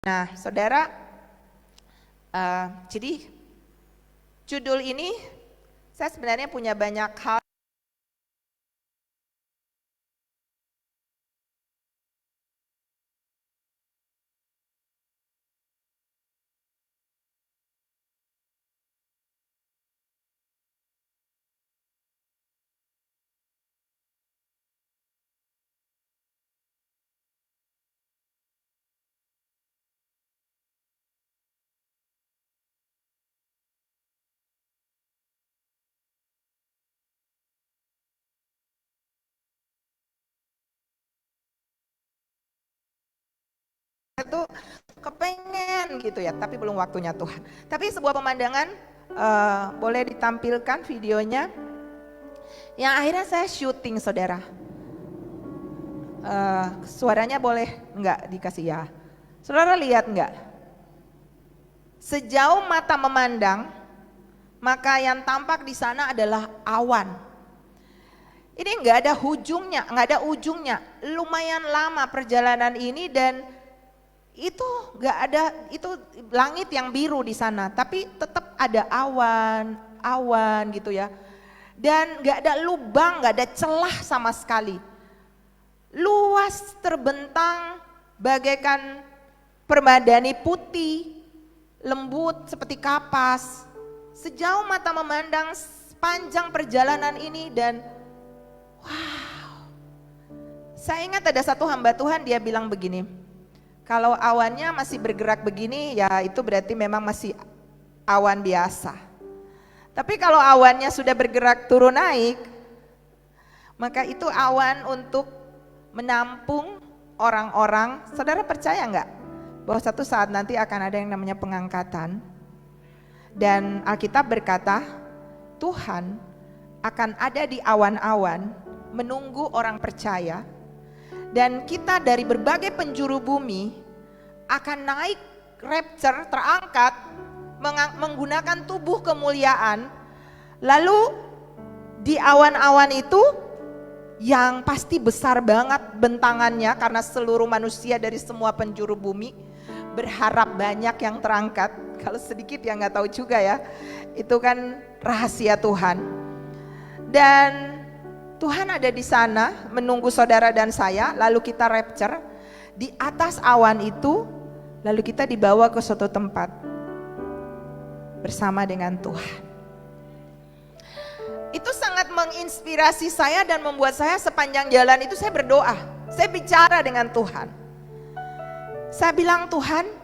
Nah, saudara, jadi judul ini saya sebenarnya punya banyak hal. Itu kepengen gitu ya, tapi belum waktunya Tuhan. Tapi sebuah pemandangan, boleh ditampilkan videonya, yang akhirnya saya syuting, saudara. Suaranya boleh nggak dikasih ya? Saudara lihat nggak? Sejauh mata memandang, maka yang tampak di sana adalah awan. Ini nggak ada ujungnya, lumayan lama perjalanan ini, dan itu nggak ada, itu langit yang biru di sana, tapi tetap ada awan gitu ya, dan nggak ada lubang, nggak ada celah sama sekali, luas terbentang bagaikan permadani putih, lembut seperti kapas, sejauh mata memandang sepanjang perjalanan ini. Dan wow, saya ingat ada satu hamba Tuhan, dia bilang begini, kalau awannya masih bergerak begini ya itu berarti memang masih awan biasa. Tapi kalau awannya sudah bergerak turun naik, maka itu awan untuk menampung orang-orang. Saudara percaya nggak bahwa satu saat nanti akan ada yang namanya pengangkatan? Dan Alkitab berkata Tuhan akan ada di awan-awan menunggu orang percaya. Dan kita dari berbagai penjuru bumi akan naik rapture, terangkat menggunakan tubuh kemuliaan. Lalu di awan-awan itu yang pasti besar banget bentangannya, karena seluruh manusia dari semua penjuru bumi berharap banyak yang terangkat. Kalau sedikit ya nggak tahu juga ya, itu kan rahasia Tuhan. Dan Tuhan ada di sana menunggu saudara dan saya, lalu kita rapture di atas awan itu, lalu kita dibawa ke suatu tempat bersama dengan Tuhan. Itu sangat menginspirasi saya dan membuat saya sepanjang jalan itu saya berdoa, saya bicara dengan Tuhan. Saya bilang, Tuhan,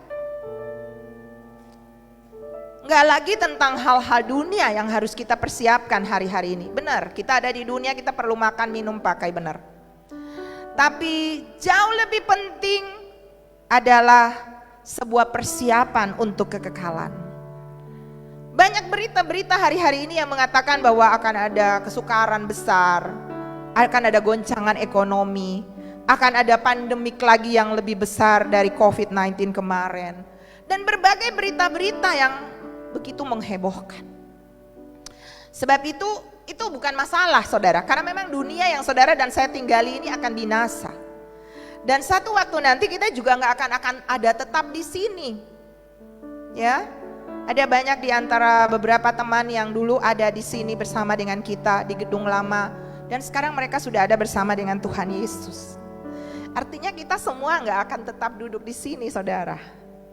nggak lagi tentang hal-hal dunia yang harus kita persiapkan hari-hari ini. Benar, kita ada di dunia, kita perlu makan, minum, pakai, benar. Tapi jauh lebih penting adalah sebuah persiapan untuk kekekalan. Banyak berita-berita hari-hari ini yang mengatakan bahwa akan ada kesukaran besar, akan ada goncangan ekonomi, akan ada pandemik lagi yang lebih besar dari COVID-19 kemarin, dan berbagai berita-berita yang begitu menghebohkan. Sebab itu bukan masalah, saudara, karena memang dunia yang saudara dan saya tinggali ini akan binasa. Dan satu waktu nanti kita juga nggak akan ada tetap di sini. Ya, ada banyak di antara beberapa teman yang dulu ada di sini bersama dengan kita di gedung lama, dan sekarang mereka sudah ada bersama dengan Tuhan Yesus. Artinya kita semua nggak akan tetap duduk di sini, saudara.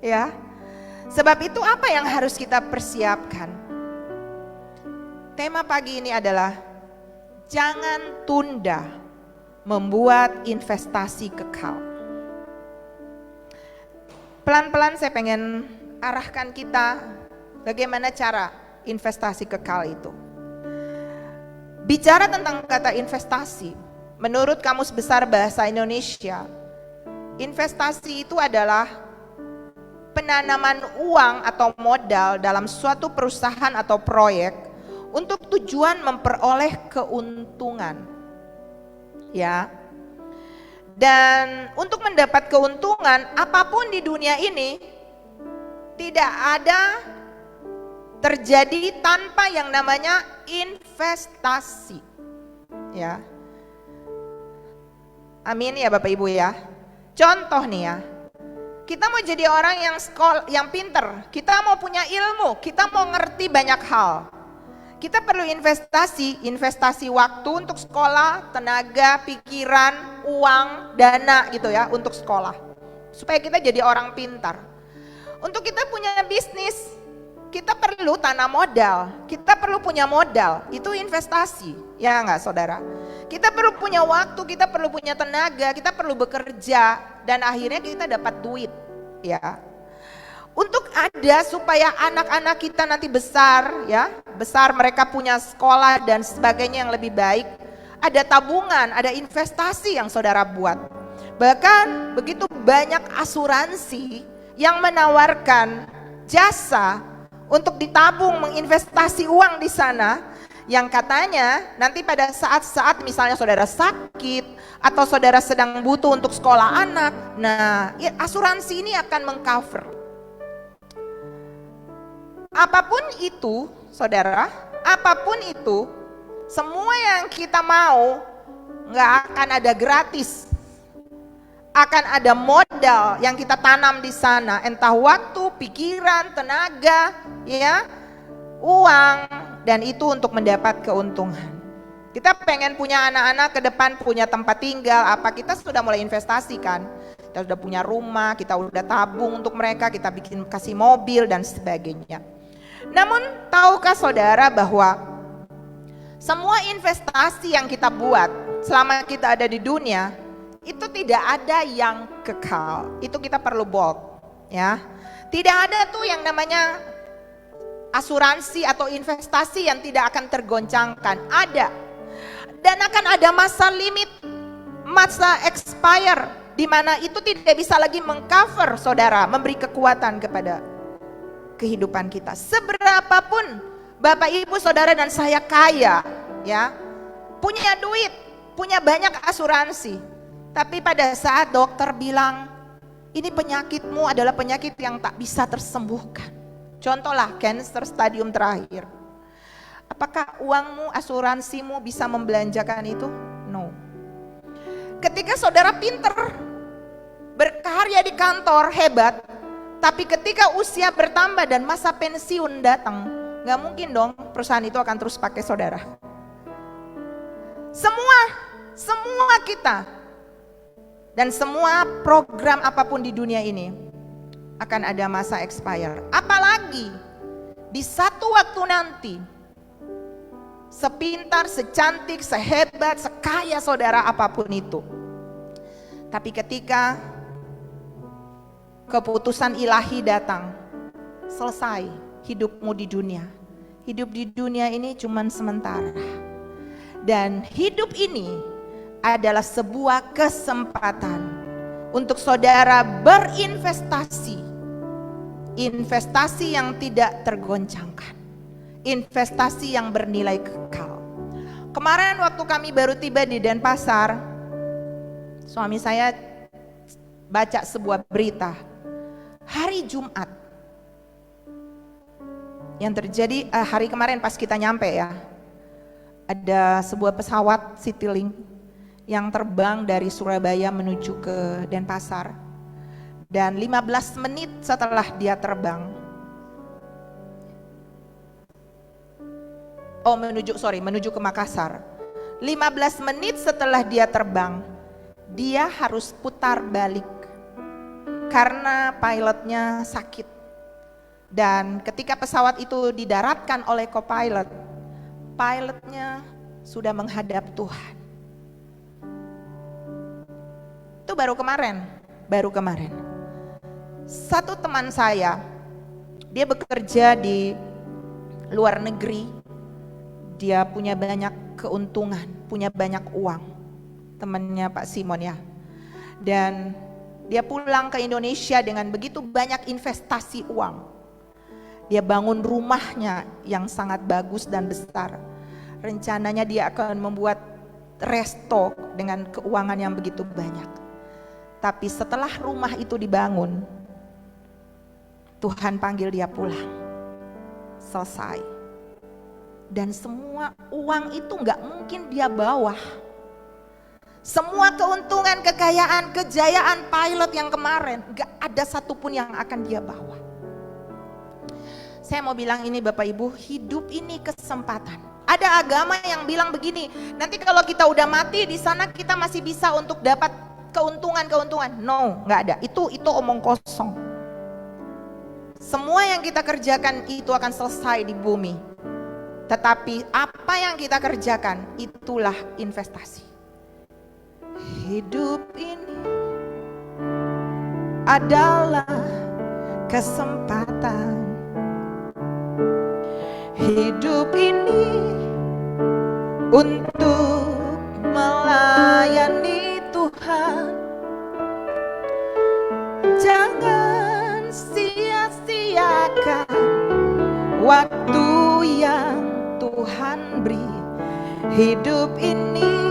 Ya. Sebab itu apa yang harus kita persiapkan? Tema pagi ini adalah jangan tunda membuat investasi kekal. Pelan-pelan saya pengen arahkan kita bagaimana cara investasi kekal itu. Bicara tentang kata investasi, menurut Kamus Besar Bahasa Indonesia, investasi itu adalah penanaman uang atau modal dalam suatu perusahaan atau proyek untuk tujuan memperoleh keuntungan. Ya. Dan untuk mendapat keuntungan apapun di dunia ini tidak ada terjadi tanpa yang namanya investasi. Ya. Amin ya Bapak Ibu ya. Contoh nih ya. Kita mau jadi orang yang pinter, kita mau punya ilmu, kita mau ngerti banyak hal. Kita perlu investasi waktu untuk sekolah, tenaga, pikiran, uang, dana gitu ya untuk sekolah. Supaya kita jadi orang pintar. Untuk kita punya bisnis, kita perlu tanam modal, kita perlu punya modal, itu investasi, ya enggak saudara? Kita perlu punya waktu, kita perlu punya tenaga, kita perlu bekerja, dan akhirnya kita dapat duit, ya. Untuk ada supaya anak-anak kita nanti besar, ya, besar mereka punya sekolah dan sebagainya yang lebih baik, ada tabungan, ada investasi yang saudara buat. Bahkan begitu banyak asuransi yang menawarkan jasa untuk ditabung, menginvestasi uang di sana, yang katanya nanti pada saat-saat misalnya saudara sakit atau saudara sedang butuh untuk sekolah anak, nah asuransi ini akan mengcover. Apapun itu saudara, apapun itu, semua yang kita mau nggak akan ada gratis. Akan ada modal yang kita tanam di sana, entah waktu, pikiran, tenaga, ya, uang, dan itu untuk mendapat keuntungan. Kita pengen punya anak-anak ke depan punya tempat tinggal, apa kita sudah mulai investasi kan? Kita sudah punya rumah, kita udah tabung untuk mereka, kita bikin kasih mobil dan sebagainya. Namun tahukah saudara bahwa semua investasi yang kita buat selama kita ada di dunia itu tidak ada yang kekal. Itu kita perlu bold, ya. Tidak ada tuh yang namanya asuransi atau investasi yang tidak akan tergoncangkan. Ada. Dan akan ada masa limit, masa expire, di mana itu tidak bisa lagi mengcover saudara, memberi kekuatan kepada kehidupan kita. Seberapapun Bapak Ibu Saudara dan saya kaya, ya, punya duit, punya banyak asuransi, tapi pada saat dokter bilang ini penyakitmu adalah penyakit yang tak bisa tersembuhkan, contohlah cancer stadium terakhir, apakah uangmu, asuransimu bisa membelanjakan itu? No. Ketika saudara pinter, berkarya di kantor hebat, tapi ketika usia bertambah dan masa pensiun datang, gak mungkin dong perusahaan itu akan terus pakai saudara. Semua kita dan semua program apapun di dunia ini akan ada masa expire. Apalagi di satu waktu nanti, sepintar, secantik, sehebat, sekaya saudara apapun itu, tapi ketika keputusan ilahi datang, selesai hidupmu di dunia. Hidup di dunia ini cuma sementara. Dan hidup ini adalah sebuah kesempatan untuk saudara berinvestasi. Investasi yang tidak tergoncangkan. Investasi yang bernilai kekal. Kemarin waktu kami baru tiba di Denpasar, suami saya baca sebuah berita. Hari Jumat yang terjadi hari kemarin pas kita nyampe ya, ada sebuah pesawat Citylink yang terbang dari Surabaya menuju ke Denpasar, dan 15 menit setelah dia terbang, menuju ke Makassar, 15 menit setelah dia terbang, dia harus putar balik karena pilotnya sakit. Dan ketika pesawat itu didaratkan oleh co-pilot, pilotnya sudah menghadap Tuhan. Itu baru kemarin. Satu teman saya, dia bekerja di luar negeri, dia punya banyak keuntungan, punya banyak uang, temannya Pak Simon ya. Dan dia pulang ke Indonesia dengan begitu banyak investasi uang. Dia bangun rumahnya yang sangat bagus dan besar. Rencananya dia akan membuat resto dengan keuangan yang begitu banyak. Tapi setelah rumah itu dibangun, Tuhan panggil dia pulang. Selesai. Dan semua uang itu gak mungkin dia bawa. Semua keuntungan, kekayaan, kejayaan pilot yang kemarin, gak ada satupun yang akan dia bawa. Saya mau bilang ini Bapak Ibu, hidup ini kesempatan. Ada agama yang bilang begini, nanti kalau kita udah mati di sana kita masih bisa untuk dapat keuntungan. No, gak ada. Itu omong kosong. Semua yang kita kerjakan itu akan selesai di bumi. Tetapi apa yang kita kerjakan itulah investasi. Hidup ini adalah kesempatan. Hidup ini untuk melayani Tuhan. Jangan sia-siakan waktu yang Tuhan beri. Hidup ini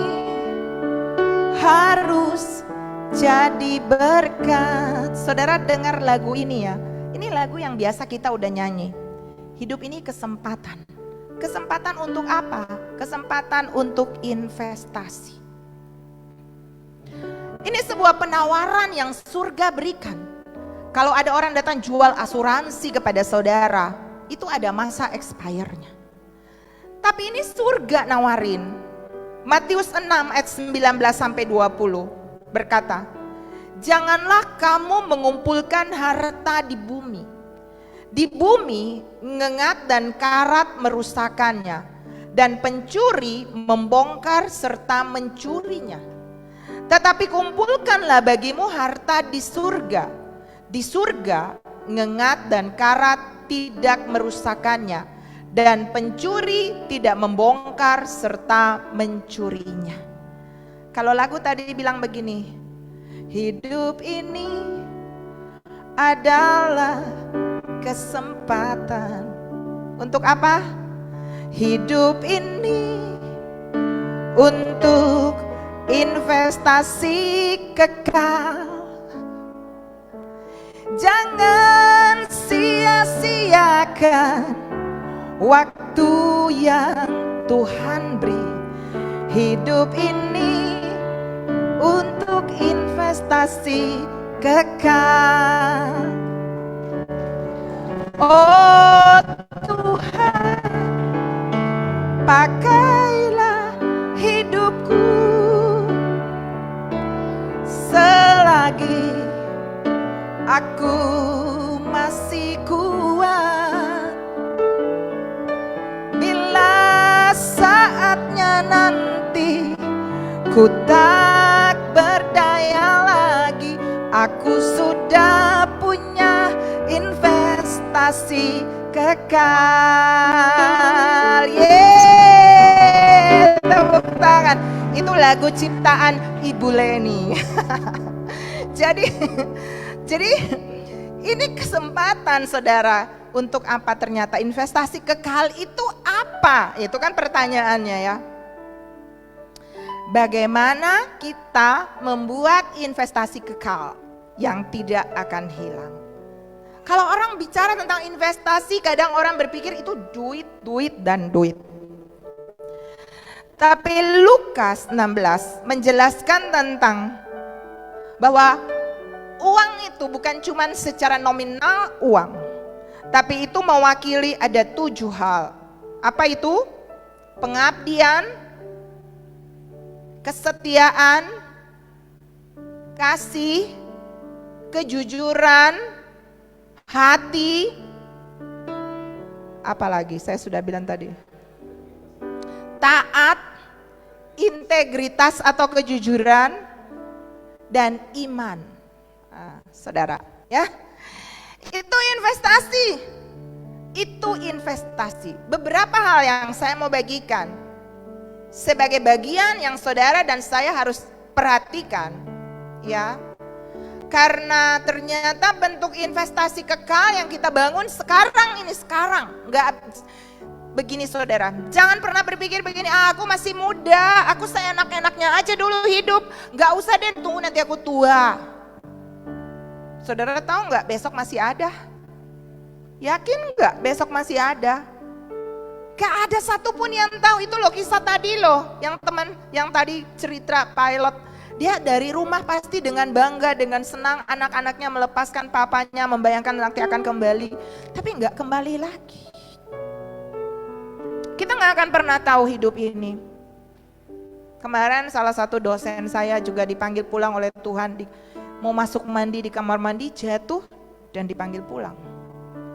harus jadi berkat. Saudara dengar lagu ini ya. Ini lagu yang biasa kita udah nyanyi. Hidup ini kesempatan. Kesempatan untuk apa? Kesempatan untuk investasi. Ini sebuah penawaran yang surga berikan. Kalau ada orang datang jual asuransi kepada saudara, itu ada masa expire-nya. Tapi ini surga nawarin. Matius 6 ayat 19-20 berkata, janganlah kamu mengumpulkan harta di bumi. Di bumi ngengat dan karat merusakannya, dan pencuri membongkar serta mencurinya. Tetapi kumpulkanlah bagimu harta di surga. Di surga ngengat dan karat tidak merusakannya, dan pencuri tidak membongkar serta mencurinya. Kalau lagu tadi bilang begini, hidup ini adalah kesempatan. Untuk apa? Hidup ini untuk investasi kekal. Jangan sia-siakan waktu yang Tuhan beri. Hidup ini untuk investasi kekal. Oh Tuhan, pakailah hidupku selagi aku masih kuat. Bila saatnya nanti ku tak berdaya lagi, aku sudah punya investasi kekal. Yeay, tepuk tangan. Itu lagu ciptaan Ibu Leni. Jadi ini kesempatan saudara. Untuk apa ternyata investasi kekal itu apa? Itu kan pertanyaannya ya. Bagaimana kita membuat investasi kekal yang tidak akan hilang? Kalau orang bicara tentang investasi, kadang orang berpikir itu duit, dan duit. Tapi Lukas 16 menjelaskan tentang bahwa uang itu bukan cuma secara nominal uang, tapi itu mewakili ada 7 hal. Apa itu? Pengabdian, kesetiaan, kasih, kejujuran, hati, apalagi saya sudah bilang tadi, taat, integritas atau kejujuran, dan iman. Saudara ya, itu investasi. Beberapa hal yang saya mau bagikan sebagai bagian yang saudara dan saya harus perhatikan ya. Karena ternyata bentuk investasi kekal yang kita bangun sekarang, enggak begini saudara. Jangan pernah berpikir begini, aku masih muda, aku seenak-enaknya aja dulu hidup, enggak usah deh tunggu nanti aku tua. Saudara tahu enggak besok masih ada? Yakin enggak besok masih ada? Gak ada satupun yang tahu. Itu loh kisah tadi loh, yang teman yang tadi cerita pilot. Dia dari rumah pasti dengan bangga, dengan senang anak-anaknya melepaskan papanya, membayangkan nanti akan kembali. Tapi gak kembali lagi. Kita gak akan pernah tahu hidup ini. Kemarin salah satu dosen saya juga dipanggil pulang oleh Tuhan, mau masuk mandi di kamar mandi, jatuh dan dipanggil pulang.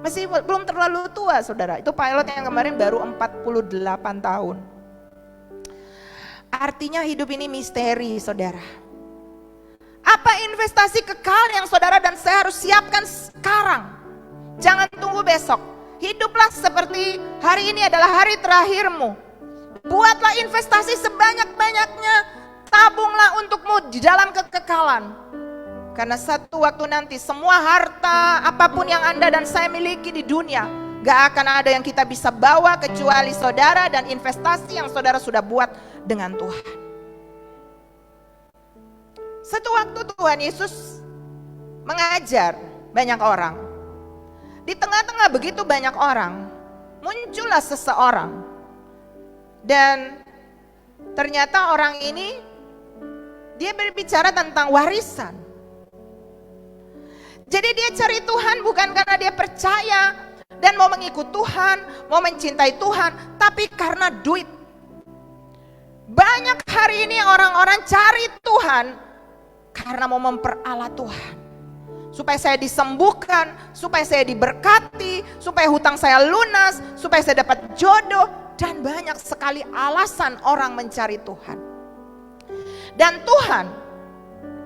Masih belum terlalu tua saudara, itu pilot yang kemarin baru 48 tahun. Artinya hidup ini misteri saudara. Apa investasi kekal yang saudara dan saya harus siapkan sekarang? Jangan tunggu besok. Hiduplah seperti hari ini adalah hari terakhirmu. Buatlah investasi sebanyak-banyaknya, tabunglah untukmu di dalam kekekalan. Karena satu waktu nanti semua harta, apapun yang Anda dan saya miliki di dunia, gak akan ada yang kita bisa bawa kecuali saudara dan investasi yang saudara sudah buat dengan Tuhan. Satu waktu Tuhan Yesus mengajar banyak orang. Di tengah-tengah begitu banyak orang, muncullah seseorang. Dan ternyata orang ini dia berbicara tentang warisan. Jadi dia cari Tuhan bukan karena dia percaya dan mau mengikut Tuhan, mau mencintai Tuhan, tapi karena duit. Banyak hari ini orang-orang cari Tuhan karena mau memperalat Tuhan. Supaya saya disembuhkan, supaya saya diberkati, supaya hutang saya lunas, supaya saya dapat jodoh. Dan banyak sekali alasan orang mencari Tuhan. Dan Tuhan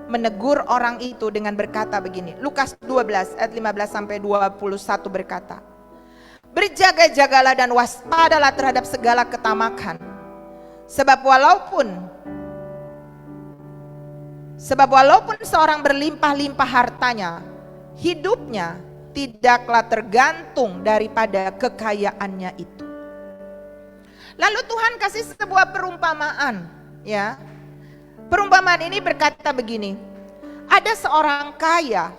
menegur orang itu dengan berkata begini. Lukas 12 ayat 15 sampai 21 berkata, berjaga-jagalah dan waspadalah terhadap segala ketamakan. Sebab walaupun seorang berlimpah-limpah hartanya, hidupnya tidaklah tergantung daripada kekayaannya itu. Lalu Tuhan kasih sebuah perumpamaan, ya. Perumpamaan ini berkata begini. Ada seorang kaya,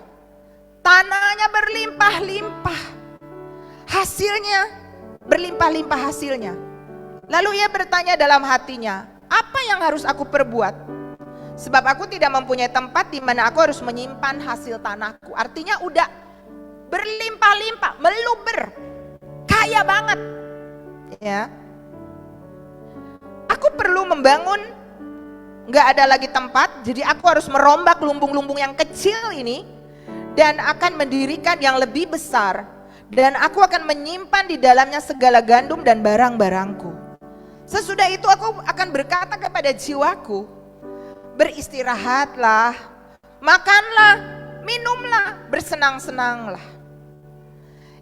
tanahnya berlimpah-limpah. Hasilnya berlimpah-limpah hasilnya. Lalu ia bertanya dalam hatinya, apa yang harus aku perbuat? Sebab aku tidak mempunyai tempat di mana aku harus menyimpan hasil tanahku. Artinya udah berlimpah-limpah, meluber, kaya banget, ya. Aku perlu membangun, gak ada lagi tempat, jadi aku harus merombak lumbung-lumbung yang kecil ini dan akan mendirikan yang lebih besar, dan aku akan menyimpan di dalamnya segala gandum dan barang-barangku. Sesudah itu aku akan berkata kepada jiwaku, beristirahatlah, makanlah, minumlah, bersenang-senanglah.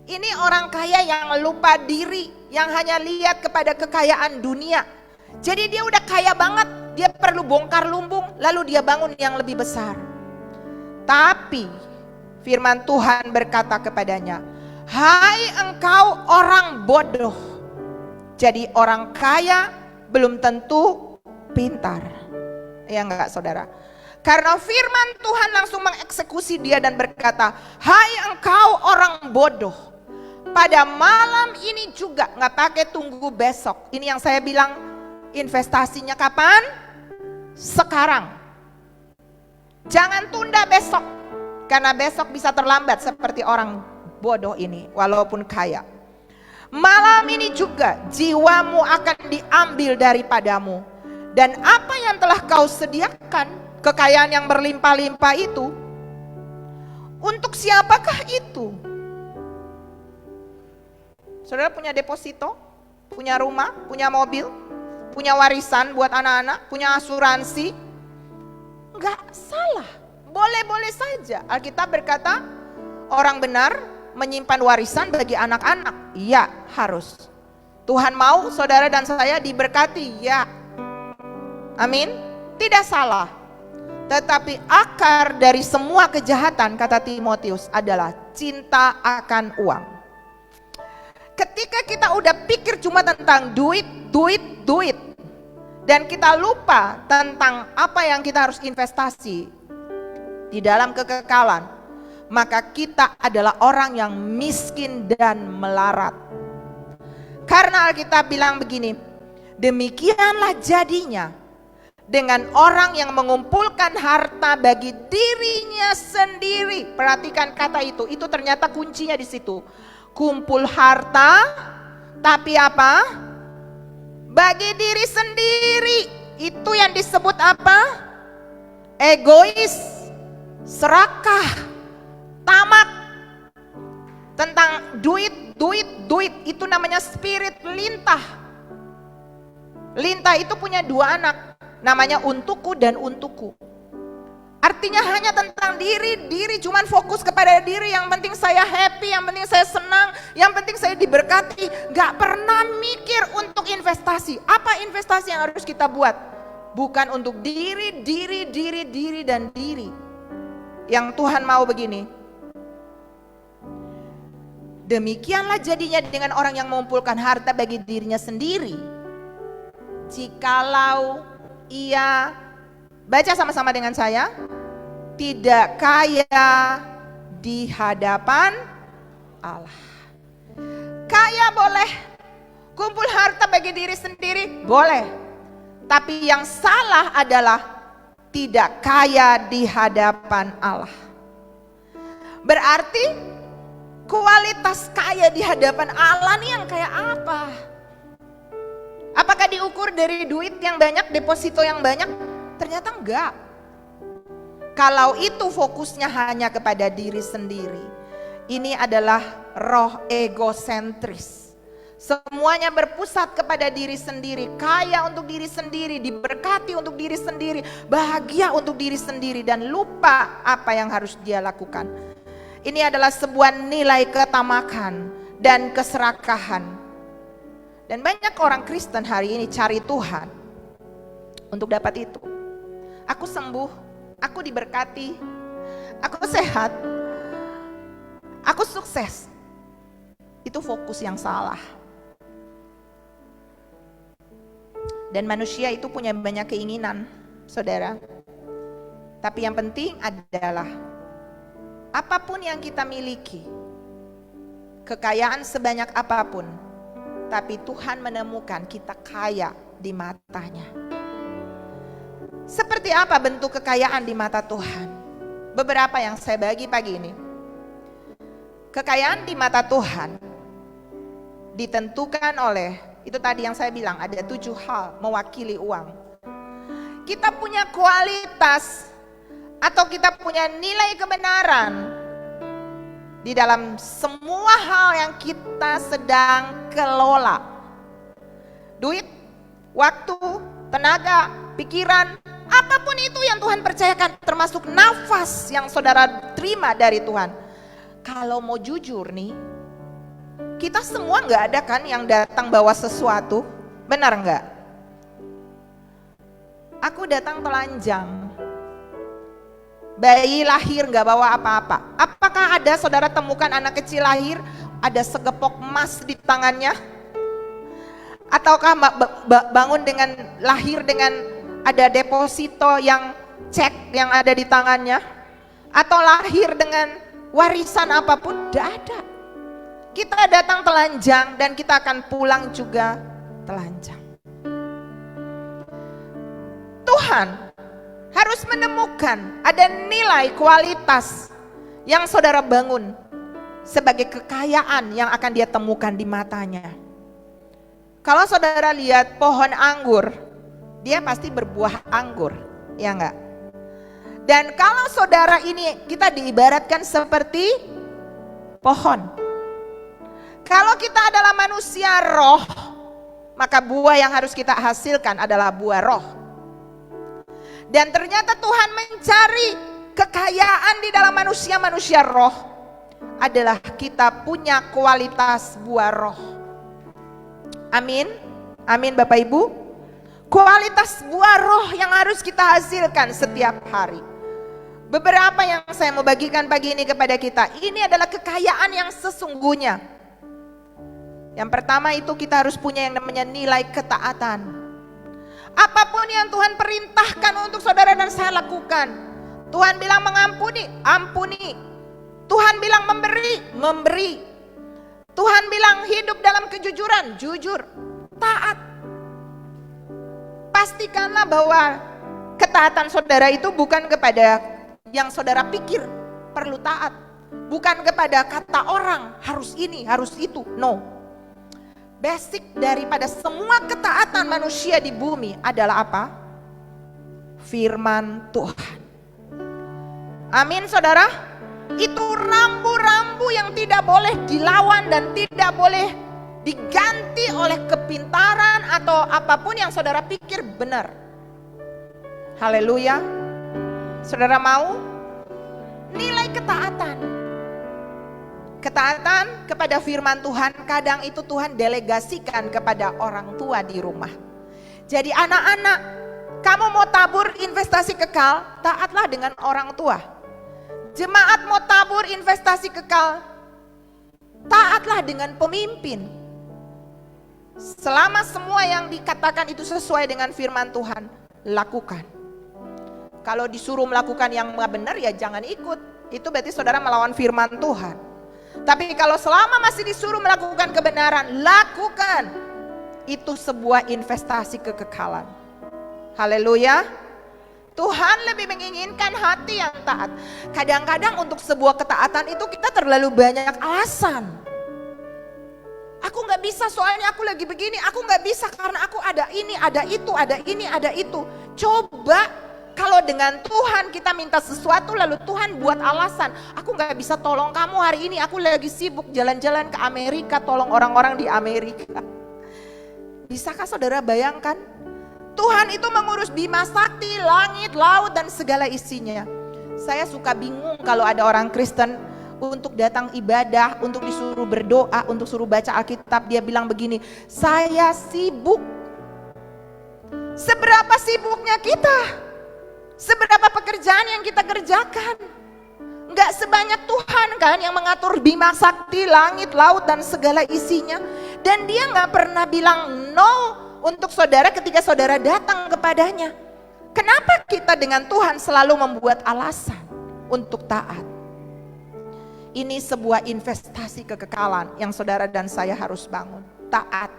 Ini orang kaya yang lupa diri, yang hanya lihat kepada kekayaan dunia. Jadi dia udah kaya banget, dia perlu bongkar lumbung, lalu dia bangun yang lebih besar. Tapi firman Tuhan berkata kepadanya, hai engkau orang bodoh. Jadi orang kaya belum tentu pintar. Ya enggak saudara? Karena firman Tuhan langsung mengeksekusi dia dan berkata, hai engkau orang bodoh. Pada malam ini juga, gak pakai tunggu besok. Ini yang saya bilang, investasinya kapan? Sekarang. Jangan tunda besok, karena besok bisa terlambat seperti orang bodoh ini walaupun kaya. Malam ini juga jiwamu akan diambil daripadamu. Dan apa yang telah kau sediakan, kekayaan yang berlimpah-limpah itu, untuk siapakah itu? Saudara punya deposito, punya rumah, punya mobil, punya warisan buat anak-anak, punya asuransi, enggak salah, boleh-boleh saja. Alkitab berkata orang benar menyimpan warisan bagi anak-anak, iya harus. Tuhan mau saudara dan saya diberkati, ya, amin, tidak salah. Tetapi akar dari semua kejahatan, kata Timotius, adalah cinta akan uang. Ketika kita udah pikir cuma tentang duit, dan kita lupa tentang apa yang kita harus investasi di dalam kekekalan, maka kita adalah orang yang miskin dan melarat. Karena Alkitab bilang begini, demikianlah jadinya dengan orang yang mengumpulkan harta bagi dirinya sendiri. Perhatikan kata itu ternyata kuncinya di situ. Kumpul harta, tapi apa? Bagi diri sendiri. Itu yang disebut apa? Egois, serakah, tamak. Tentang duit, itu namanya spirit lintah. Lintah itu punya 2 anak, namanya untukku dan untukku. Artinya hanya tentang diri cuman fokus kepada diri, yang penting saya happy, yang penting saya senang, yang penting saya diberkati. Gak pernah mikir untuk investasi. Apa investasi yang harus kita buat? Bukan untuk diri, dan diri. Yang Tuhan mau begini. Demikianlah jadinya dengan orang yang mengumpulkan harta bagi dirinya sendiri. Jikalau ia, baca sama-sama dengan saya, tidak kaya di hadapan Allah. Kaya boleh, kumpul harta bagi diri sendiri boleh, tapi yang salah adalah tidak kaya di hadapan Allah. Berarti kualitas kaya di hadapan Allah nih yang kayak apa? Apakah diukur dari duit yang banyak, deposito yang banyak? Ternyata enggak. Kalau itu fokusnya hanya kepada diri sendiri, ini adalah roh egosentris. Semuanya berpusat kepada diri sendiri, kaya untuk diri sendiri, diberkati untuk diri sendiri, bahagia untuk diri sendiri, dan lupa apa yang harus dia lakukan. Ini adalah sebuah nilai ketamakan dan keserakahan. Dan banyak orang Kristen hari ini cari Tuhan untuk dapat itu. Aku sembuh, aku diberkati, aku sehat, aku sukses. Itu fokus yang salah. Dan manusia itu punya banyak keinginan, saudara. Tapi yang penting adalah apapun yang kita miliki, kekayaan sebanyak apapun, tapi Tuhan menemukan kita kaya di matanya. Seperti apa bentuk kekayaan di mata Tuhan? Beberapa yang saya bagi pagi ini. Kekayaan di mata Tuhan ditentukan oleh, itu tadi yang saya bilang, ada 7 hal mewakili uang. Kita punya kualitas atau kita punya nilai kebenaran di dalam semua hal yang kita sedang kelola. Duit, waktu, tenaga, pikiran, apapun itu yang Tuhan percayakan, termasuk nafas yang saudara terima dari Tuhan. Kalau mau jujur nih, kita semua gak ada kan yang datang bawa sesuatu, benar gak? Aku datang telanjang, bayi lahir gak bawa apa-apa. Apakah ada saudara temukan anak kecil lahir ada segepok emas di tangannya? Ataukah bangun dengan lahir dengan ada deposito yang cek yang ada di tangannya? Atau lahir dengan warisan apapun? Tidak ada. Kita datang telanjang dan kita akan pulang juga telanjang. Tuhan harus menemukan ada nilai kualitas yang saudara bangun sebagai kekayaan yang akan dia temukan di matanya. Kalau saudara lihat pohon anggur, dia pasti berbuah anggur, ya enggak? Dan kalau saudara ini kita diibaratkan seperti pohon. Kalau kita adalah manusia roh, maka buah yang harus kita hasilkan adalah buah roh. Dan ternyata Tuhan mencari kekayaan di dalam manusia roh adalah kita punya kualitas buah roh. Amin, amin Bapak Ibu. Kualitas buah roh yang harus kita hasilkan setiap hari. Beberapa yang saya mau bagikan pagi ini kepada kita, ini adalah kekayaan yang sesungguhnya. Yang pertama itu kita harus punya yang namanya nilai ketaatan. Apapun yang Tuhan perintahkan untuk saudara dan saya lakukan. Tuhan bilang mengampuni, ampuni. Tuhan bilang memberi, memberi. Tuhan bilang hidup dalam kejujuran, jujur, taat. Pastikanlah bahwa ketaatan saudara itu bukan kepada yang saudara pikir perlu taat. Bukan kepada kata orang, harus ini, harus itu. No. Basic daripada semua ketaatan manusia di bumi adalah apa? Firman Tuhan. Amin saudara. Itu rambu-rambu yang tidak boleh dilawan dan tidak boleh diganti oleh kepintaran atau apapun yang saudara pikir benar. Haleluya. Saudara mau? Nilai ketaatan. Ketaatan kepada firman Tuhan, kadang itu Tuhan delegasikan kepada orang tua di rumah. Jadi anak-anak, kamu mau tabur investasi kekal, taatlah dengan orang tua. Jemaat mau tabur investasi kekal, taatlah dengan pemimpin. Selama semua yang dikatakan itu sesuai dengan firman Tuhan, lakukan. Kalau disuruh melakukan yang nggak benar ya jangan ikut. Itu berarti saudara melawan firman Tuhan. Tapi kalau selama masih disuruh melakukan kebenaran, lakukan. Itu sebuah investasi kekekalan. Haleluya. Tuhan lebih menginginkan hati yang taat. Kadang-kadang untuk sebuah ketaatan itu kita terlalu banyak alasan. Aku gak bisa soalnya aku lagi begini, aku gak bisa karena aku ada ini, ada itu, ada ini, ada itu. Coba kalau dengan Tuhan kita minta sesuatu lalu Tuhan buat alasan. Aku gak bisa tolong kamu hari ini, aku lagi sibuk jalan-jalan ke Amerika, tolong orang-orang di Amerika. Bisakah saudara bayangkan? Tuhan itu mengurus bima sakti, langit, laut dan segala isinya. Saya suka bingung kalau ada orang Kristen untuk datang ibadah, untuk disuruh berdoa, untuk suruh baca Alkitab, dia bilang begini, saya sibuk. Seberapa sibuknya kita? Seberapa pekerjaan yang kita kerjakan? Enggak sebanyak Tuhan kan yang mengatur bima sakti, langit, laut dan segala isinya. Dan dia enggak pernah bilang no untuk saudara ketika saudara datang kepadanya. Kenapa kita dengan Tuhan selalu membuat alasan untuk taat? Ini sebuah investasi kekekalan yang saudara dan saya harus bangun. Taat.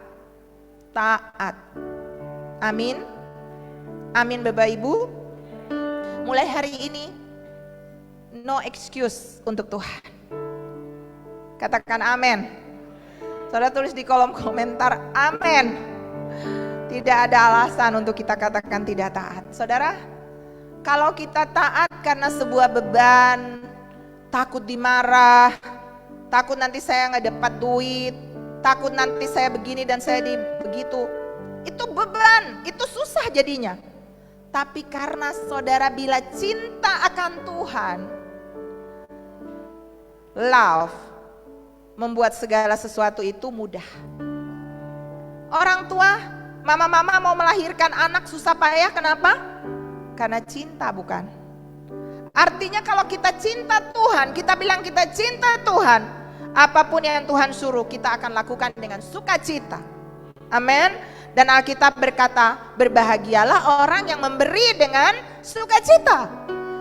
Taat. Amin. Amin Bapak Ibu. Mulai hari ini no excuse untuk Tuhan. Katakan amin. Saudara tulis di kolom komentar amin. Tidak ada alasan untuk kita katakan tidak taat. Saudara, kalau kita taat karena sebuah beban, takut dimarah, takut nanti saya nggak dapat duit, takut nanti saya begini dan saya begitu, itu beban, itu susah jadinya. Tapi karena saudara bila cinta akan Tuhan, love membuat segala sesuatu itu mudah. Orang tua, mama-mama mau melahirkan anak susah payah, kenapa? Karena cinta bukan? Artinya kalau kita cinta Tuhan, kita bilang kita cinta Tuhan, apapun yang Tuhan suruh kita akan lakukan dengan sukacita. Amin. Dan Alkitab berkata, berbahagialah orang yang memberi dengan sukacita.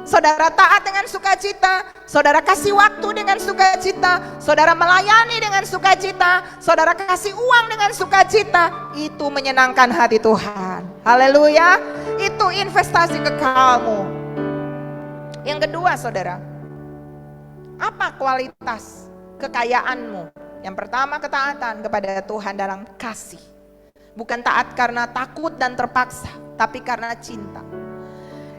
Saudara taat dengan sukacita, saudara kasih waktu dengan sukacita, saudara melayani dengan sukacita, saudara kasih uang dengan sukacita, itu menyenangkan hati Tuhan. Haleluya. Itu investasi kekalmu. Yang kedua saudara, apa kualitas kekayaanmu? Yang pertama ketaatan kepada Tuhan dalam kasih. Bukan taat karena takut dan terpaksa, tapi karena cinta.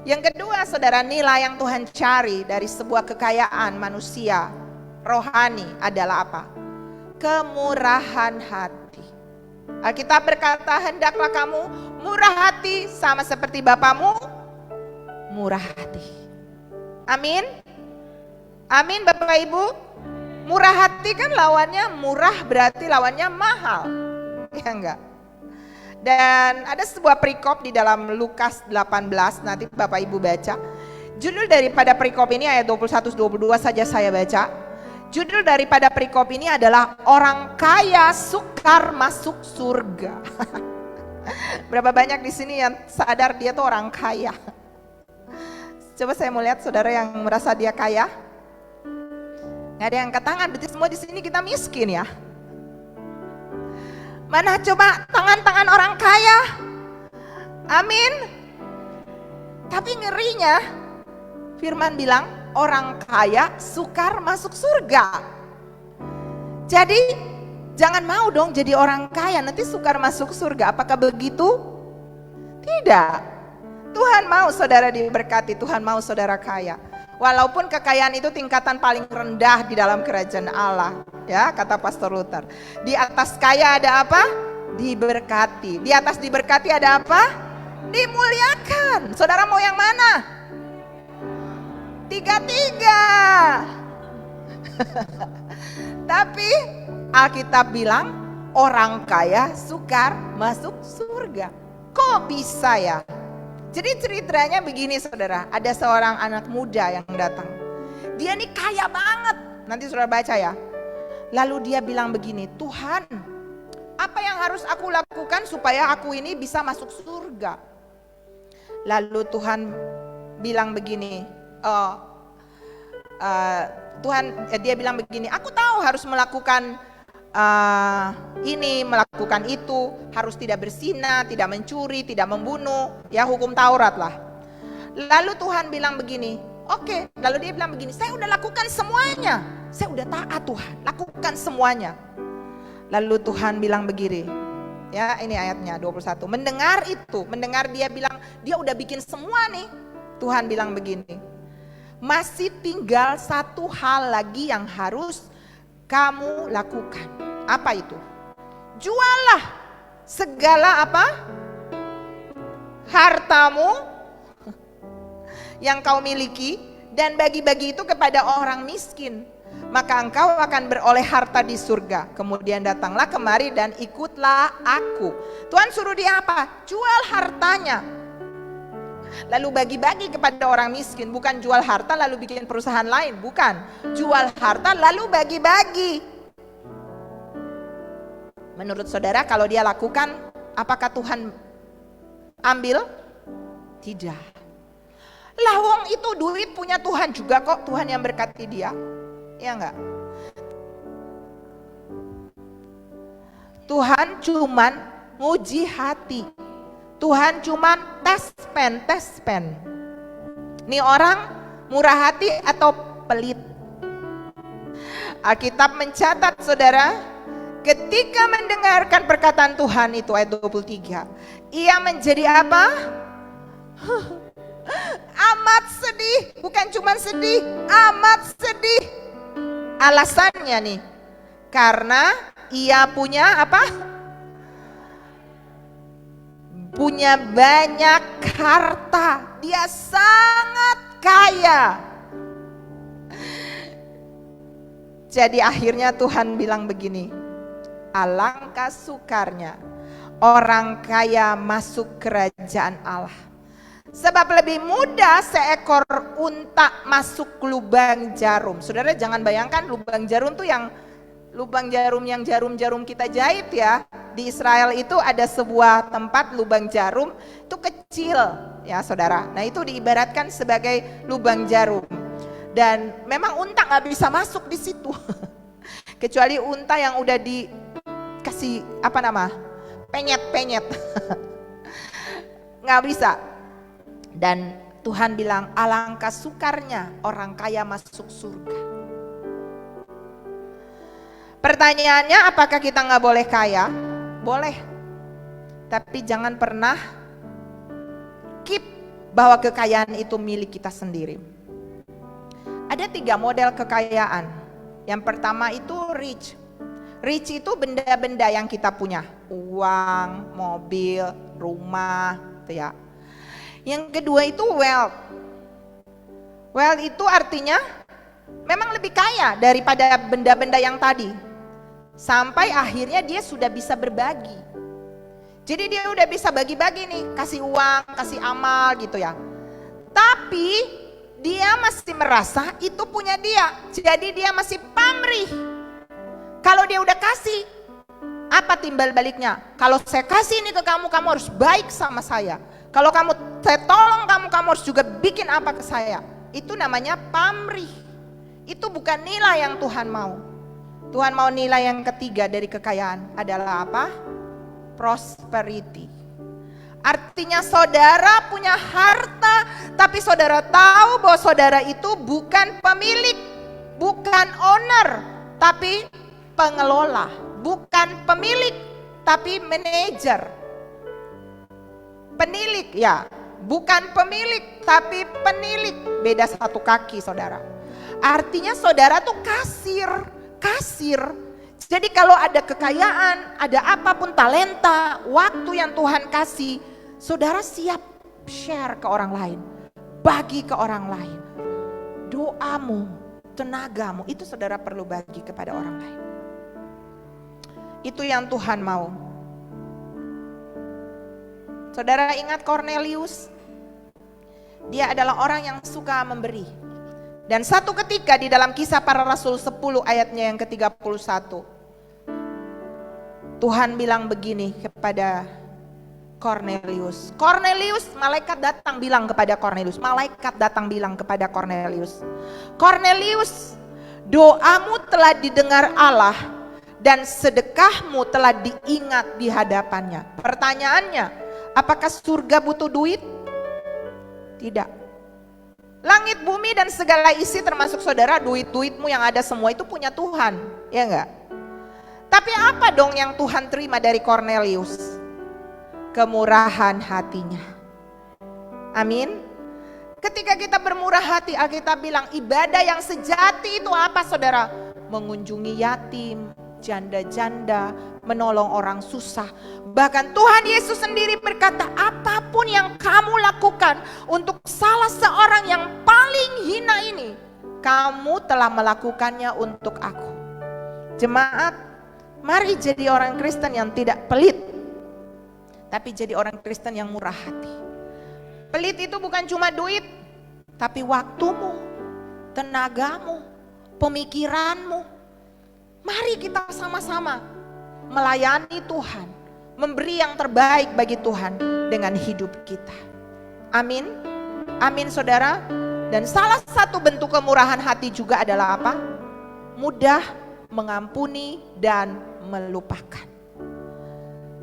Yang kedua saudara, nilai yang Tuhan cari dari sebuah kekayaan manusia rohani adalah apa? Kemurahan hati. Alkitab berkata, hendaklah kamu murah hati sama seperti Bapamu murah hati. Amin. Amin Bapak Ibu. Murah hati kan lawannya murah, berarti lawannya mahal. Ya enggak? Dan ada sebuah perikop di dalam Lukas 18, nanti Bapak Ibu baca. Judul daripada perikop ini ayat 21-22 saja saya baca. Judul daripada perikop ini adalah orang kaya sukar masuk surga. Berapa banyak di sini yang sadar dia tuh orang kaya? Coba saya mau lihat saudara yang merasa dia kaya. Nggak ada yang angkat tangan, berarti semua di sini kita miskin ya. Mana coba tangan-tangan orang kaya? Amin. Tapi ngerinya, firman bilang orang kaya sukar masuk surga. Jadi jangan mau dong jadi orang kaya nanti sukar masuk surga. Apakah begitu? Tidak. Tuhan mau saudara diberkati, Tuhan mau saudara kaya. Walaupun kekayaan itu tingkatan paling rendah di dalam kerajaan Allah, ya kata Pastor Luther. Di atas kaya ada apa? Diberkati. Di atas diberkati ada apa? Dimuliakan. Saudara mau yang mana? Tiga-tiga. Tapi Alkitab bilang orang kaya sukar masuk surga. Kok bisa ya? Jadi ceritanya begini saudara, ada seorang anak muda yang datang. Dia nih kaya banget, nanti saudara baca ya. Lalu dia bilang begini, Tuhan apa yang harus aku lakukan supaya aku ini bisa masuk surga? Lalu Tuhan bilang begini, dia bilang begini, aku tahu harus melakukan ini, melakukan itu, harus tidak berzina, tidak mencuri, tidak membunuh, ya hukum Taurat lah. Lalu Tuhan bilang begini, oke. Lalu dia bilang begini, saya udah lakukan semuanya, saya udah taat Tuhan, lakukan semuanya. Lalu Tuhan bilang begini, ya ini ayatnya 21, mendengar dia bilang, dia udah bikin semua nih. Tuhan bilang begini, masih tinggal satu hal lagi yang harus kamu lakukan. Apa itu? Jualah segala apa? Hartamu yang kau miliki dan bagi-bagi itu kepada orang miskin. Maka engkau akan beroleh harta di surga. Kemudian datanglah kemari dan ikutlah aku. Tuhan suruh dia apa? Jual hartanya. Lalu bagi-bagi kepada orang miskin. Bukan jual harta lalu bikin perusahaan lain. Bukan. Jual harta lalu bagi-bagi. Menurut saudara kalau dia lakukan, apakah Tuhan ambil? Tidak. Lah wong itu duit punya Tuhan juga kok, Tuhan yang berkati dia. Ya enggak? Tuhan cuman nguji hati. Tuhan cuman tes pen. Ini orang murah hati atau pelit? Alkitab mencatat saudara, ketika mendengarkan perkataan Tuhan itu ayat 23, ia menjadi apa? Amat sedih, bukan cuma sedih, amat sedih. Alasannya nih, karena ia punya apa? Punya banyak harta, dia sangat kaya. Jadi akhirnya Tuhan bilang begini, alangkah sukarnya orang kaya masuk kerajaan Allah. Sebab lebih mudah seekor unta masuk lubang jarum. Saudara jangan bayangkan lubang jarum tuh yang lubang jarum yang jarum-jarum kita jahit ya. Di Israel itu ada sebuah tempat lubang jarum itu kecil ya saudara. Nah itu diibaratkan sebagai lubang jarum. Dan memang unta gak bisa masuk di situ. Kecuali unta yang udah dikasih penyet. Gak bisa. Dan Tuhan bilang alangkah sukarnya orang kaya masuk surga. Pertanyaannya apakah kita gak boleh kaya? Boleh. Tapi jangan pernah keep bahwa kekayaan itu milik kita sendiri. Ada 3 model kekayaan. Yang pertama itu rich. Rich itu benda-benda yang kita punya. Uang, mobil, rumah, gitu ya. Yang kedua itu wealth. Wealth itu artinya memang lebih kaya daripada benda-benda yang tadi. Sampai akhirnya dia sudah bisa berbagi. Jadi dia udah bisa bagi-bagi nih, kasih uang, kasih amal gitu ya. Tapi dia masih merasa itu punya dia. Jadi dia masih pamrih. Kalau dia udah kasih, apa timbal baliknya? Kalau saya kasih ini ke kamu, kamu harus baik sama saya. Kalau saya tolong kamu harus juga bikin apa ke saya. Itu namanya pamrih. Itu bukan nilai yang Tuhan mau. Tuhan mau nilai yang ketiga dari kekayaan adalah apa? prosperity. Artinya saudara punya harta, tapi saudara tahu bahwa saudara itu bukan pemilik, bukan owner, tapi pengelola. Bukan pemilik, tapi manajer. Penilik ya, bukan pemilik, tapi penilik. Beda satu kaki saudara. Artinya saudara tuh kasir. Jadi kalau ada kekayaan, ada apapun talenta, waktu yang Tuhan kasih, saudara siap share ke orang lain, bagi ke orang lain. Doamu, tenagamu, itu saudara perlu bagi kepada orang lain. Itu yang Tuhan mau. Saudara ingat Kornelius? Dia adalah orang yang suka memberi. Dan satu ketika di dalam Kisah Para Rasul 10 ayatnya yang ke-31, Tuhan bilang begini kepada Kornelius. Kornelius, malaikat datang bilang kepada Kornelius. Kornelius, doamu telah didengar Allah dan sedekahmu telah diingat di hadapannya. Pertanyaannya, apakah surga butuh duit? Tidak. Langit, bumi dan segala isi termasuk saudara, duit-duitmu yang ada semua itu punya Tuhan, ya enggak? Tapi apa dong yang Tuhan terima dari Kornelius? Kemurahan hatinya. Amin. Ketika kita bermurah hati, Alkitab bilang ibadah yang sejati itu apa saudara? Mengunjungi yatim, janda-janda, menolong orang susah. Bahkan Tuhan Yesus sendiri berkata, apapun yang kamu lakukan untuk salah seorang yang paling hina ini, kamu telah melakukannya untuk aku. Jemaat, mari jadi orang Kristen yang tidak pelit, tapi jadi orang Kristen yang murah hati. Pelit itu bukan cuma duit, tapi waktumu, tenagamu, pemikiranmu. Mari kita sama-sama melayani Tuhan, memberi yang terbaik bagi Tuhan dengan hidup kita. Amin. Amin saudara. Dan salah satu bentuk kemurahan hati juga adalah apa? Mudah mengampuni dan melupakan.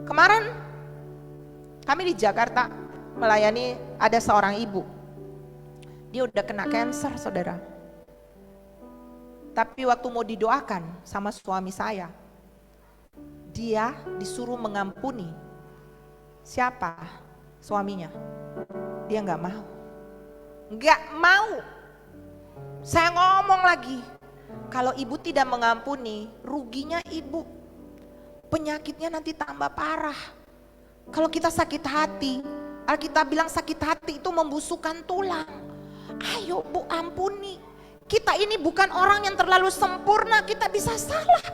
Kemarin kami di Jakarta melayani ada seorang ibu. Dia udah kena kanker saudara. Tapi waktu mau didoakan sama suami saya, dia disuruh mengampuni siapa? Suaminya. Dia nggak mau. Saya ngomong lagi, kalau ibu tidak mengampuni, ruginya ibu. Penyakitnya nanti tambah parah. Kalau kita sakit hati, Alkitab bilang sakit hati itu membusukkan tulang. Ayo Bu, ampuni. Kita ini bukan orang yang terlalu sempurna, kita bisa salah.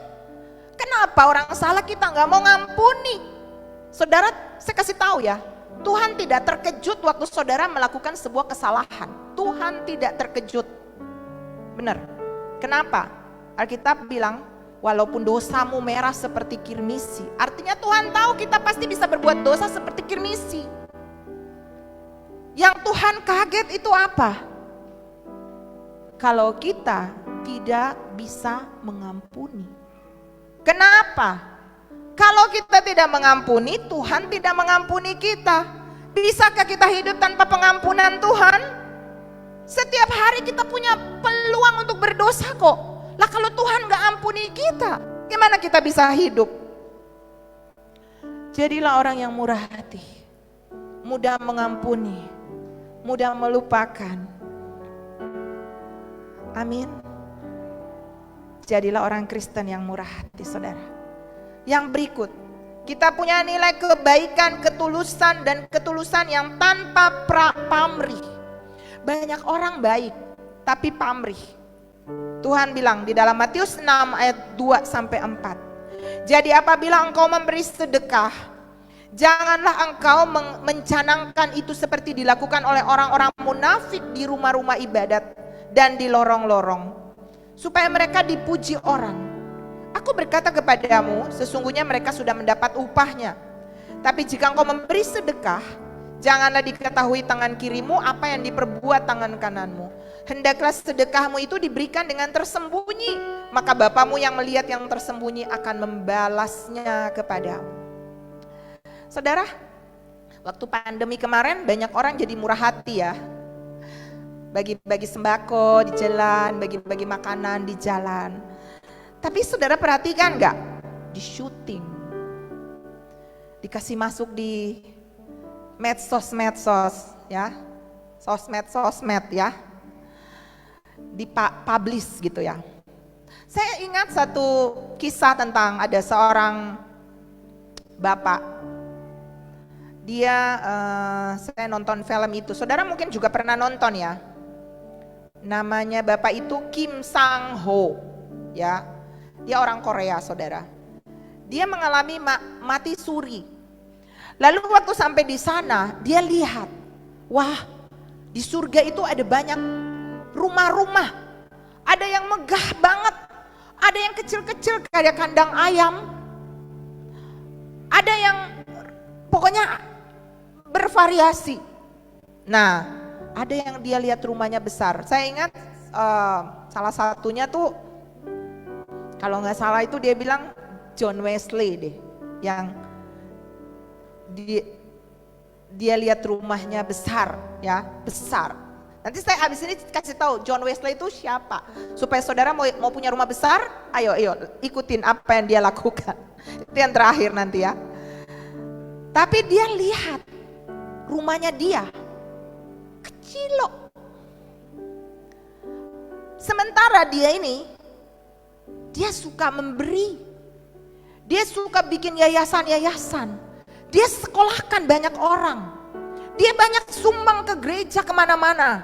Kenapa orang salah kita nggak mau ngampuni? Saudara, saya kasih tahu ya, Tuhan tidak terkejut waktu saudara melakukan sebuah kesalahan. Tuhan tidak terkejut. Benar. Kenapa? Alkitab bilang, walaupun dosamu merah seperti kirmisi. Artinya Tuhan tahu kita pasti bisa berbuat dosa seperti kirmisi. Yang Tuhan kaget itu apa? Kalau kita tidak bisa mengampuni. Kenapa? Kalau kita tidak mengampuni, Tuhan tidak mengampuni kita. Bisakah kita hidup tanpa pengampunan Tuhan? Setiap hari kita punya peluang untuk berdosa kok. Lah kalau Tuhan gak ampuni kita, gimana kita bisa hidup? Jadilah orang yang murah hati, mudah mengampuni, mudah melupakan. Amin. Jadilah orang Kristen yang murah hati saudara. Yang berikut, kita punya nilai kebaikan, ketulusan dan ketulusan yang tanpa pamrih. Banyak orang baik tapi pamrih. Tuhan bilang di dalam Matius 6 ayat 2-4. Jadi apabila engkau memberi sedekah, janganlah engkau mencanangkan itu seperti dilakukan oleh orang-orang munafik di rumah-rumah ibadat dan di lorong-lorong, supaya mereka dipuji orang. Aku berkata kepadamu, sesungguhnya mereka sudah mendapat upahnya. Tapi jika engkau memberi sedekah, janganlah diketahui tangan kirimu apa yang diperbuat tangan kananmu. Hendaklah sedekahmu itu diberikan dengan tersembunyi, maka Bapamu yang melihat yang tersembunyi akan membalasnya kepadamu. Saudara, waktu pandemi kemarin banyak orang jadi murah hati ya. Bagi-bagi sembako di jalan, bagi-bagi makanan di jalan. Tapi saudara perhatikan nggak? Di syuting, dikasih masuk di medsos ya, sosmed ya, dipublish gitu ya. Saya ingat satu kisah tentang ada seorang bapak. Dia, saya nonton film itu, saudara mungkin juga pernah nonton ya. Namanya bapak itu Kim Sang Ho ya. Dia orang Korea saudara. Dia mengalami mati suri. Lalu waktu sampai di sana dia lihat, wah di surga itu ada banyak rumah-rumah. Ada yang megah banget, ada yang kecil-kecil kayak kandang ayam. Ada yang pokoknya bervariasi. Nah, ada yang dia lihat rumahnya besar. Saya ingat salah satunya tuh, kalau nggak salah itu dia bilang John Wesley deh, yang dia lihat rumahnya besar ya, besar. Nanti saya habis ini kasih tahu John Wesley itu siapa, supaya saudara mau punya rumah besar, ayo ikutin apa yang dia lakukan. Itu yang terakhir nanti ya. Tapi dia lihat rumahnya dia kecil loh. Sementara dia ini, dia suka memberi, dia suka bikin yayasan-yayasan, dia sekolahkan banyak orang, dia banyak sumbang ke gereja kemana-mana,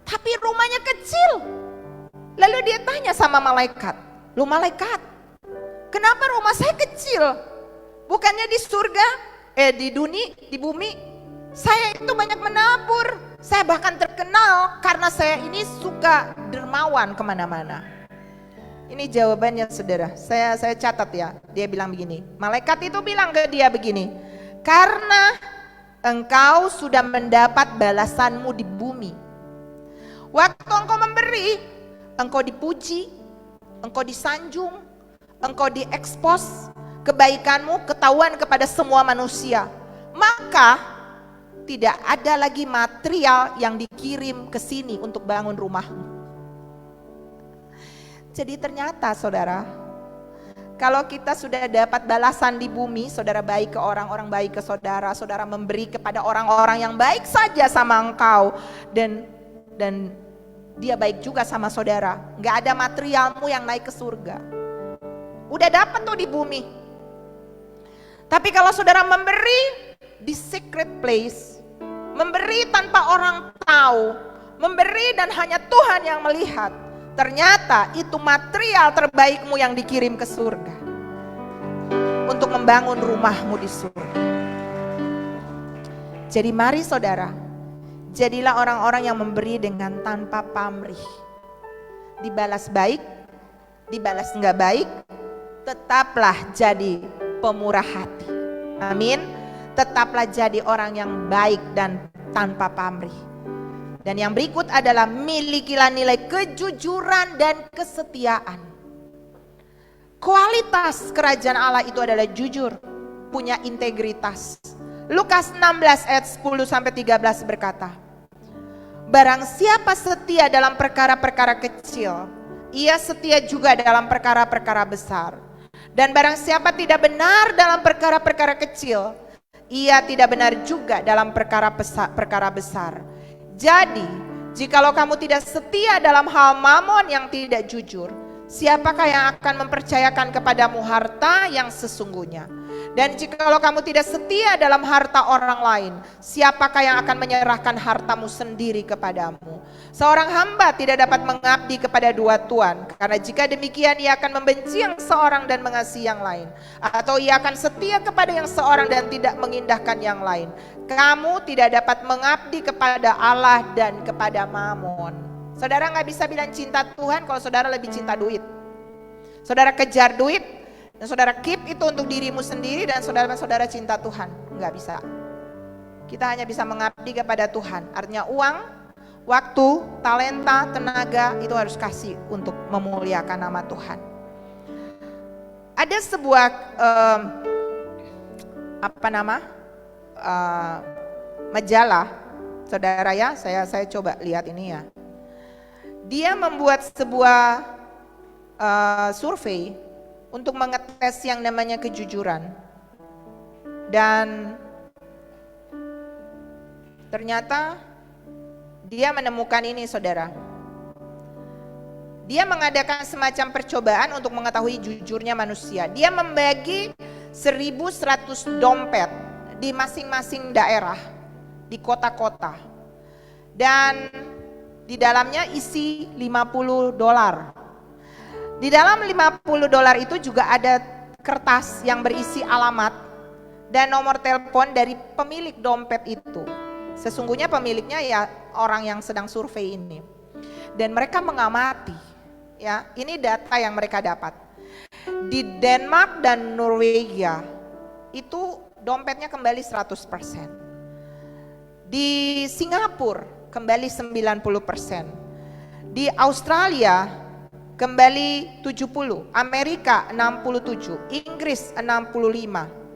tapi rumahnya kecil. Lalu dia tanya sama malaikat, "Lu malaikat, kenapa rumah saya kecil? Bukannya di surga, di bumi, saya itu banyak menabur. Saya bahkan terkenal karena saya ini suka dermawan kemana-mana." Ini jawabannya saudara, saya catat ya. Dia bilang begini, malaikat itu bilang ke dia begini, "Karena engkau sudah mendapat balasanmu di bumi. Waktu engkau memberi, engkau dipuji, engkau disanjung, engkau diekspos, kebaikanmu ketahuan kepada semua manusia. Maka tidak ada lagi material yang dikirim ke sini untuk bangun rumahmu." Jadi ternyata saudara, kalau kita sudah dapat balasan di bumi, saudara baik ke orang baik ke saudara, saudara memberi kepada orang-orang yang baik saja sama engkau, dan dia baik juga sama saudara, gak ada materialmu yang naik ke surga. Udah dapat tuh di bumi. Tapi kalau saudara memberi di secret place, memberi tanpa orang tahu, memberi dan hanya Tuhan yang melihat, ternyata itu material terbaikmu yang dikirim ke surga untuk membangun rumahmu di surga. Jadi mari saudara, jadilah orang-orang yang memberi dengan tanpa pamrih. Dibalas baik, dibalas enggak baik, tetaplah jadi pemurah hati. Amin. Tetaplah jadi orang yang baik dan tanpa pamrih. Dan yang berikut adalah milikilah nilai kejujuran dan kesetiaan. Kualitas kerajaan Allah itu adalah jujur, punya integritas. Lukas 16 ayat 10-13 berkata, "Barang siapa setia dalam perkara-perkara kecil, ia setia juga dalam perkara-perkara besar. Dan barang siapa tidak benar dalam perkara-perkara kecil, ia tidak benar juga dalam perkara besar. Jadi, jikalau kamu tidak setia dalam hal mamon yang tidak jujur, siapakah yang akan mempercayakan kepadamu harta yang sesungguhnya? Dan jikalau kamu tidak setia dalam harta orang lain, siapakah yang akan menyerahkan hartamu sendiri kepadamu? Seorang hamba tidak dapat mengabdi kepada dua tuan, karena jika demikian ia akan membenci yang seorang dan mengasihi yang lain, atau ia akan setia kepada yang seorang dan tidak mengindahkan yang lain. Kamu tidak dapat mengabdi kepada Allah dan kepada mamon." Saudara gak bisa bilang cinta Tuhan kalau saudara lebih cinta duit. Saudara kejar duit dan saudara keep itu untuk dirimu sendiri, dan saudara cinta Tuhan. Gak bisa. Kita hanya bisa mengabdi kepada Tuhan. Artinya uang, waktu, talenta, tenaga itu harus kasih untuk memuliakan nama Tuhan. Ada sebuah apa nama majalah, saudara ya, saya coba lihat ini ya. Dia membuat sebuah survei untuk mengetes yang namanya kejujuran. Dan ternyata dia menemukan ini, saudara. Dia mengadakan semacam percobaan untuk mengetahui jujurnya manusia. Dia membagi 1.100 dompet di masing-masing daerah, di kota-kota. Dan di dalamnya isi $50. Di dalam $50 itu juga ada kertas yang berisi alamat dan nomor telepon dari pemilik dompet itu. Sesungguhnya pemiliknya ya orang yang sedang survei ini. Dan mereka mengamati, ya, ini data yang mereka dapat. Di Denmark dan Norwegia itu dompetnya kembali 100%. Di Singapura kembali 90%. Di Australia kembali 70%, Amerika 67%, Inggris 65%,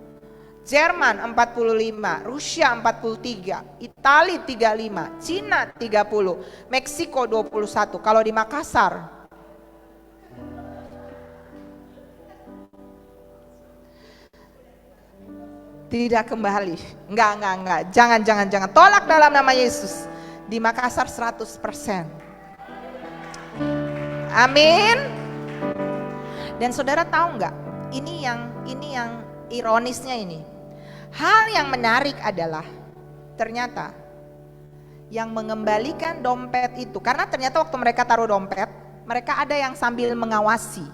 Jerman 45%, Rusia 43%, Italia 35%, Cina 30%, Meksiko 21%. Kalau di Makassar tidak kembali. Enggak. Jangan. Tolak dalam nama Yesus. Di Makassar 100%. Amin. Dan saudara tahu enggak? Ini yang ironisnya ini. Hal yang menarik adalah ternyata yang mengembalikan dompet itu, karena ternyata waktu mereka taruh dompet, mereka ada yang sambil mengawasi,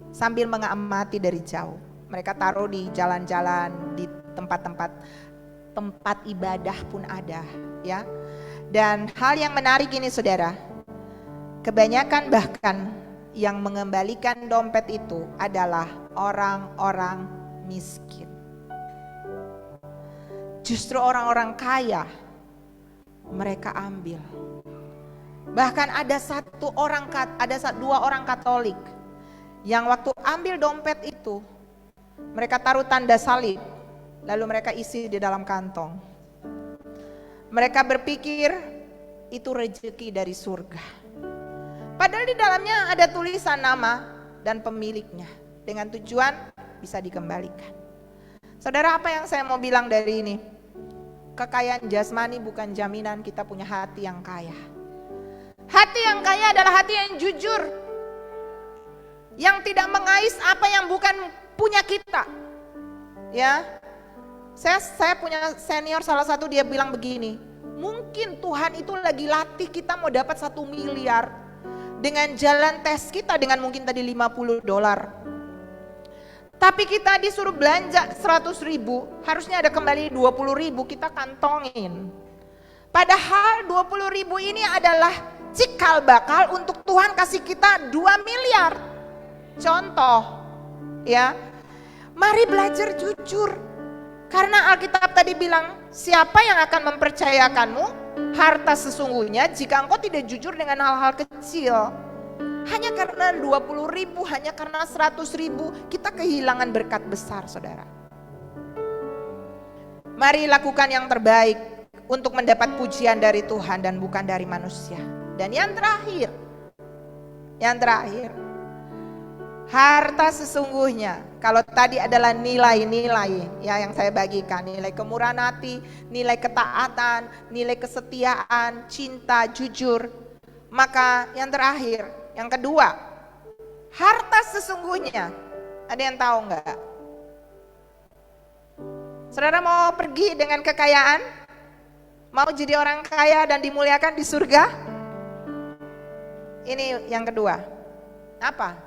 sambil mengamati dari jauh. Mereka taruh di jalan-jalan, di tempat-tempat ibadah pun ada, ya. Dan hal yang menarik ini, saudara, kebanyakan bahkan yang mengembalikan dompet itu adalah orang-orang miskin. Justru orang-orang kaya mereka ambil. Bahkan ada dua orang Katolik yang waktu ambil dompet itu, mereka taruh tanda salib, lalu mereka isi di dalam kantong. Mereka berpikir itu rezeki dari surga. Padahal di dalamnya ada tulisan nama dan pemiliknya, dengan tujuan bisa dikembalikan. Saudara, apa yang saya mau bilang dari ini? Kekayaan jasmani bukan jaminan kita punya hati yang kaya. Hati yang kaya adalah hati yang jujur, yang tidak mengais apa yang bukan punya kita. Ya, saya punya senior salah satu, dia bilang begini, mungkin Tuhan itu lagi latih kita mau dapat 1 miliar dengan jalan tes kita dengan mungkin tadi $50. Tapi kita disuruh belanja 100.000, harusnya ada kembali 20.000, kita kantongin. Padahal 20.000 ini adalah cikal bakal untuk Tuhan kasih kita 2 miliar. Contoh, ya, mari belajar jujur. Karena Alkitab tadi bilang, siapa yang akan mempercayakanmu harta sesungguhnya jika engkau tidak jujur dengan hal-hal kecil. Hanya karena 20.000, hanya karena 100.000, kita kehilangan berkat besar, saudara. Mari lakukan yang terbaik untuk mendapat pujian dari Tuhan dan bukan dari manusia. Dan yang terakhir, harta sesungguhnya, kalau tadi adalah nilai-nilai ya yang saya bagikan, nilai kemurahan hati, nilai ketaatan, nilai kesetiaan, cinta, jujur. Maka yang terakhir, yang kedua, harta sesungguhnya. Ada yang tahu enggak? Saudara mau pergi dengan kekayaan? Mau jadi orang kaya dan dimuliakan di surga? Ini yang kedua. Apa?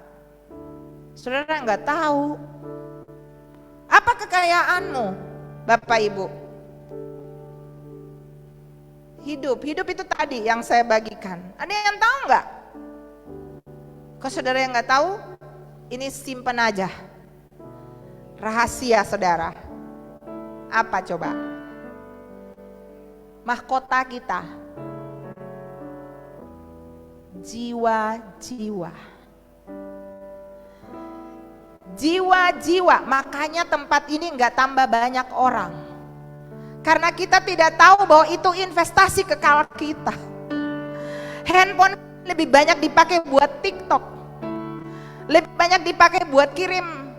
Saudara enggak tahu. Apa kekayaanmu, Bapak Ibu? Hidup itu tadi yang saya bagikan. Ada yang tahu enggak? Kalau saudara yang nggak tahu, ini simpan aja. Rahasia saudara. Apa coba? Mahkota kita. Jiwa-jiwa. jiwa-jiwa. Makanya tempat ini nggak tambah banyak orang. Karena kita tidak tahu bahwa itu investasi kekal kita. Handphone lebih banyak dipakai buat TikTok. Lebih banyak dipakai buat kirim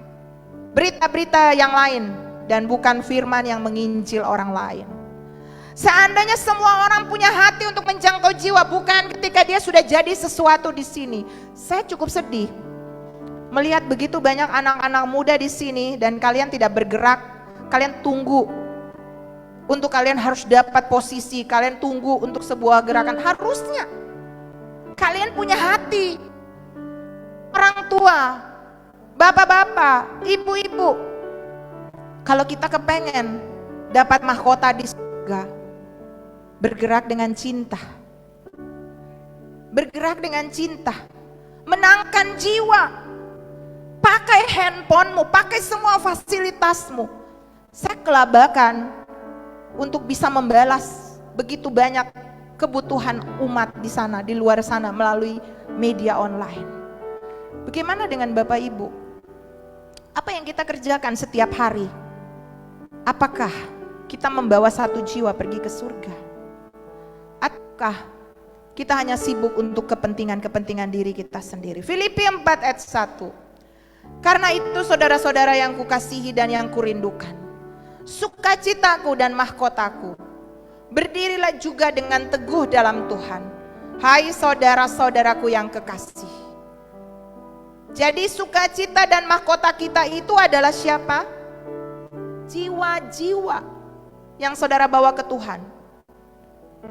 berita-berita yang lain. Dan bukan firman yang menginjil orang lain. Seandainya semua orang punya hati untuk menjangkau jiwa, bukan ketika dia sudah jadi sesuatu di sini. Saya cukup sedih melihat begitu banyak anak-anak muda di sini dan kalian tidak bergerak. Kalian tunggu untuk kalian harus dapat posisi, kalian tunggu untuk sebuah gerakan. Harusnya kalian punya hati. Orang tua, bapak-bapak, ibu-ibu, kalau kita kepengen dapat mahkota di surga, bergerak dengan cinta. Bergerak dengan cinta. Menangkan jiwa. Pakai handphonemu, pakai semua fasilitasmu. Saya kelabakan untuk bisa membalas begitu banyak kebutuhan umat di sana, di luar sana melalui media online. Bagaimana dengan Bapak Ibu? Apa yang kita kerjakan setiap hari? Apakah kita membawa satu jiwa pergi ke surga? Ataukah kita hanya sibuk untuk kepentingan-kepentingan diri kita sendiri? Filipi 4 ayat 1. Karena itu saudara-saudara yang kukasihi dan yang kurindukan, sukacitaku dan mahkotaku, berdirilah juga dengan teguh dalam Tuhan, hai saudara-saudaraku yang kekasih. Jadi sukacita dan mahkota kita itu adalah siapa? Jiwa-jiwa yang saudara bawa ke Tuhan.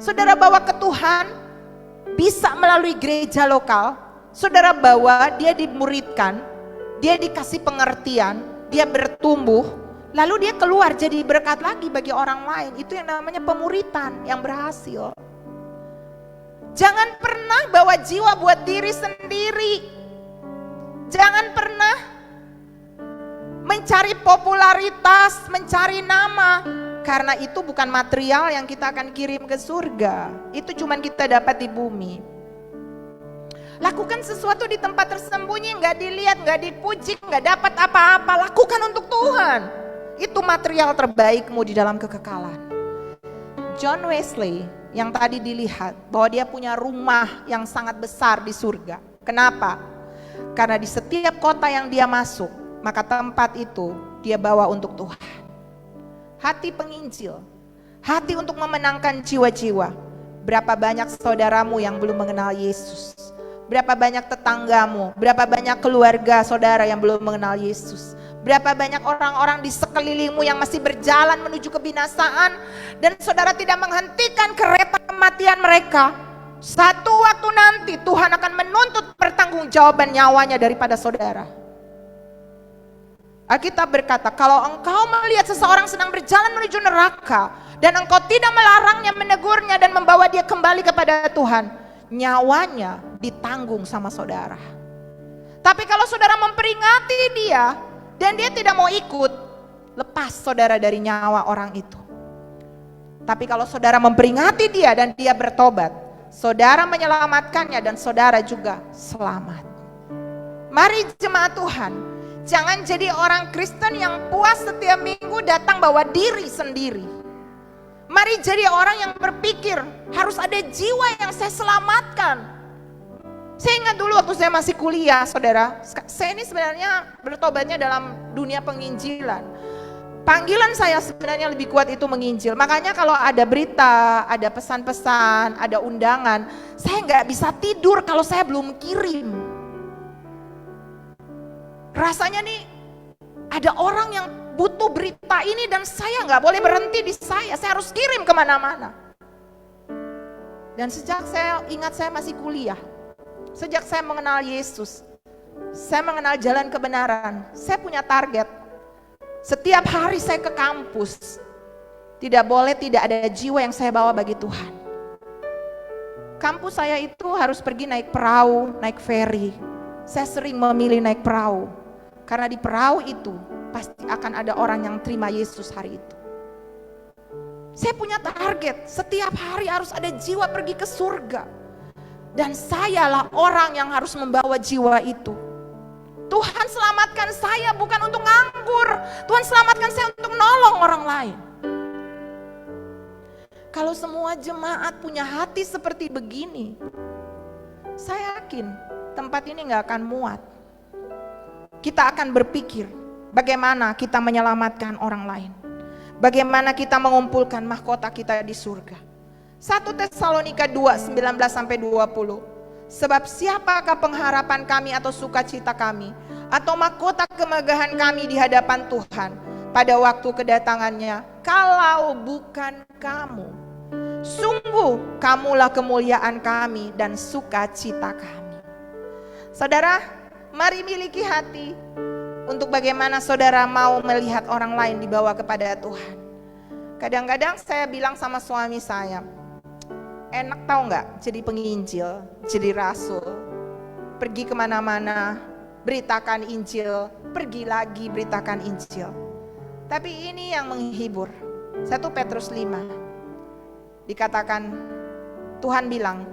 Saudara bawa ke Tuhan bisa melalui gereja lokal. Saudara bawa, dia dimuridkan, dia dikasih pengertian, dia bertumbuh, lalu dia keluar jadi berkat lagi bagi orang lain. Itu yang namanya pemuritan yang berhasil. Jangan pernah bawa jiwa buat diri sendiri. Jangan pernah mencari popularitas, mencari nama. Karena itu bukan material yang kita akan kirim ke surga. Itu cuman kita dapat di bumi. Lakukan sesuatu di tempat tersembunyi, gak dilihat, gak dipuji, gak dapat apa-apa. Lakukan untuk Tuhan. Itu material terbaikmu di dalam kekekalan. John Wesley yang tadi dilihat bahwa dia punya rumah yang sangat besar di surga. Kenapa? Karena di setiap kota yang dia masuk, maka tempat itu dia bawa untuk Tuhan. Hati penginjil, hati untuk memenangkan jiwa-jiwa. Berapa banyak saudaramu yang belum mengenal Yesus? Berapa banyak tetanggamu? Berapa banyak keluarga saudara yang belum mengenal Yesus? Berapa banyak orang-orang di sekelilingmu yang masih berjalan menuju kebinasaan dan saudara tidak menghentikan kereta kematian mereka? Satu waktu nanti Tuhan akan menuntut pertanggungjawaban nyawanya daripada saudara. Alkitab berkata, kalau engkau melihat seseorang sedang berjalan menuju neraka dan engkau tidak melarangnya, menegurnya dan membawa dia kembali kepada Tuhan, nyawanya ditanggung sama saudara. Tapi kalau saudara memperingati dia dan dia tidak mau ikut, lepas saudara dari nyawa orang itu. Tapi kalau saudara memperingati dia dan dia bertobat, saudara menyelamatkannya dan saudara juga selamat. Mari jemaat Tuhan, jangan jadi orang Kristen yang puas setiap minggu datang bawa diri sendiri. Mari jadi orang yang berpikir harus ada jiwa yang saya selamatkan. Saya ingat dulu waktu saya masih kuliah, saudara. Saya ini sebenarnya bertobatnya dalam dunia penginjilan. Panggilan saya sebenarnya lebih kuat itu menginjil. Makanya kalau ada berita, ada pesan-pesan, ada undangan, saya nggak bisa tidur kalau saya belum kirim. Rasanya nih ada orang yang butuh berita ini dan saya nggak boleh berhenti di saya harus kirim kemana-mana. Dan sejak saya ingat saya masih kuliah, sejak saya mengenal Yesus, saya mengenal jalan kebenaran, saya punya target. Setiap hari saya ke kampus, tidak boleh tidak ada jiwa yang saya bawa bagi Tuhan. Kampus saya itu harus pergi naik perahu, naik ferry. Saya sering memilih naik perahu. Karena di perahu itu pasti akan ada orang yang terima Yesus hari itu. Saya punya target, setiap hari harus ada jiwa pergi ke surga. Dan sayalah orang yang harus membawa jiwa itu. Tuhan selamatkan saya bukan lain. Kalau semua jemaat punya hati seperti begini, saya yakin tempat ini gak akan muat. Kita akan berpikir bagaimana kita menyelamatkan orang lain, bagaimana kita mengumpulkan mahkota kita di surga. 1 Tesalonika 2, 19-20. Sebab siapakah pengharapan kami atau sukacita kami, atau mahkota kemegahan kami di hadapan Tuhan pada waktu kedatangannya, kalau bukan kamu. Sungguh kamulah kemuliaan kami dan sukacita kami. Saudara, mari miliki hati untuk bagaimana saudara mau melihat orang lain dibawa kepada Tuhan. Kadang-kadang saya bilang sama suami saya, enak tahu nggak jadi penginjil, jadi rasul, pergi kemana-mana, beritakan Injil, pergi lagi beritakan Injil. Tapi ini yang menghibur. 1 Petrus 5 dikatakan, Tuhan bilang,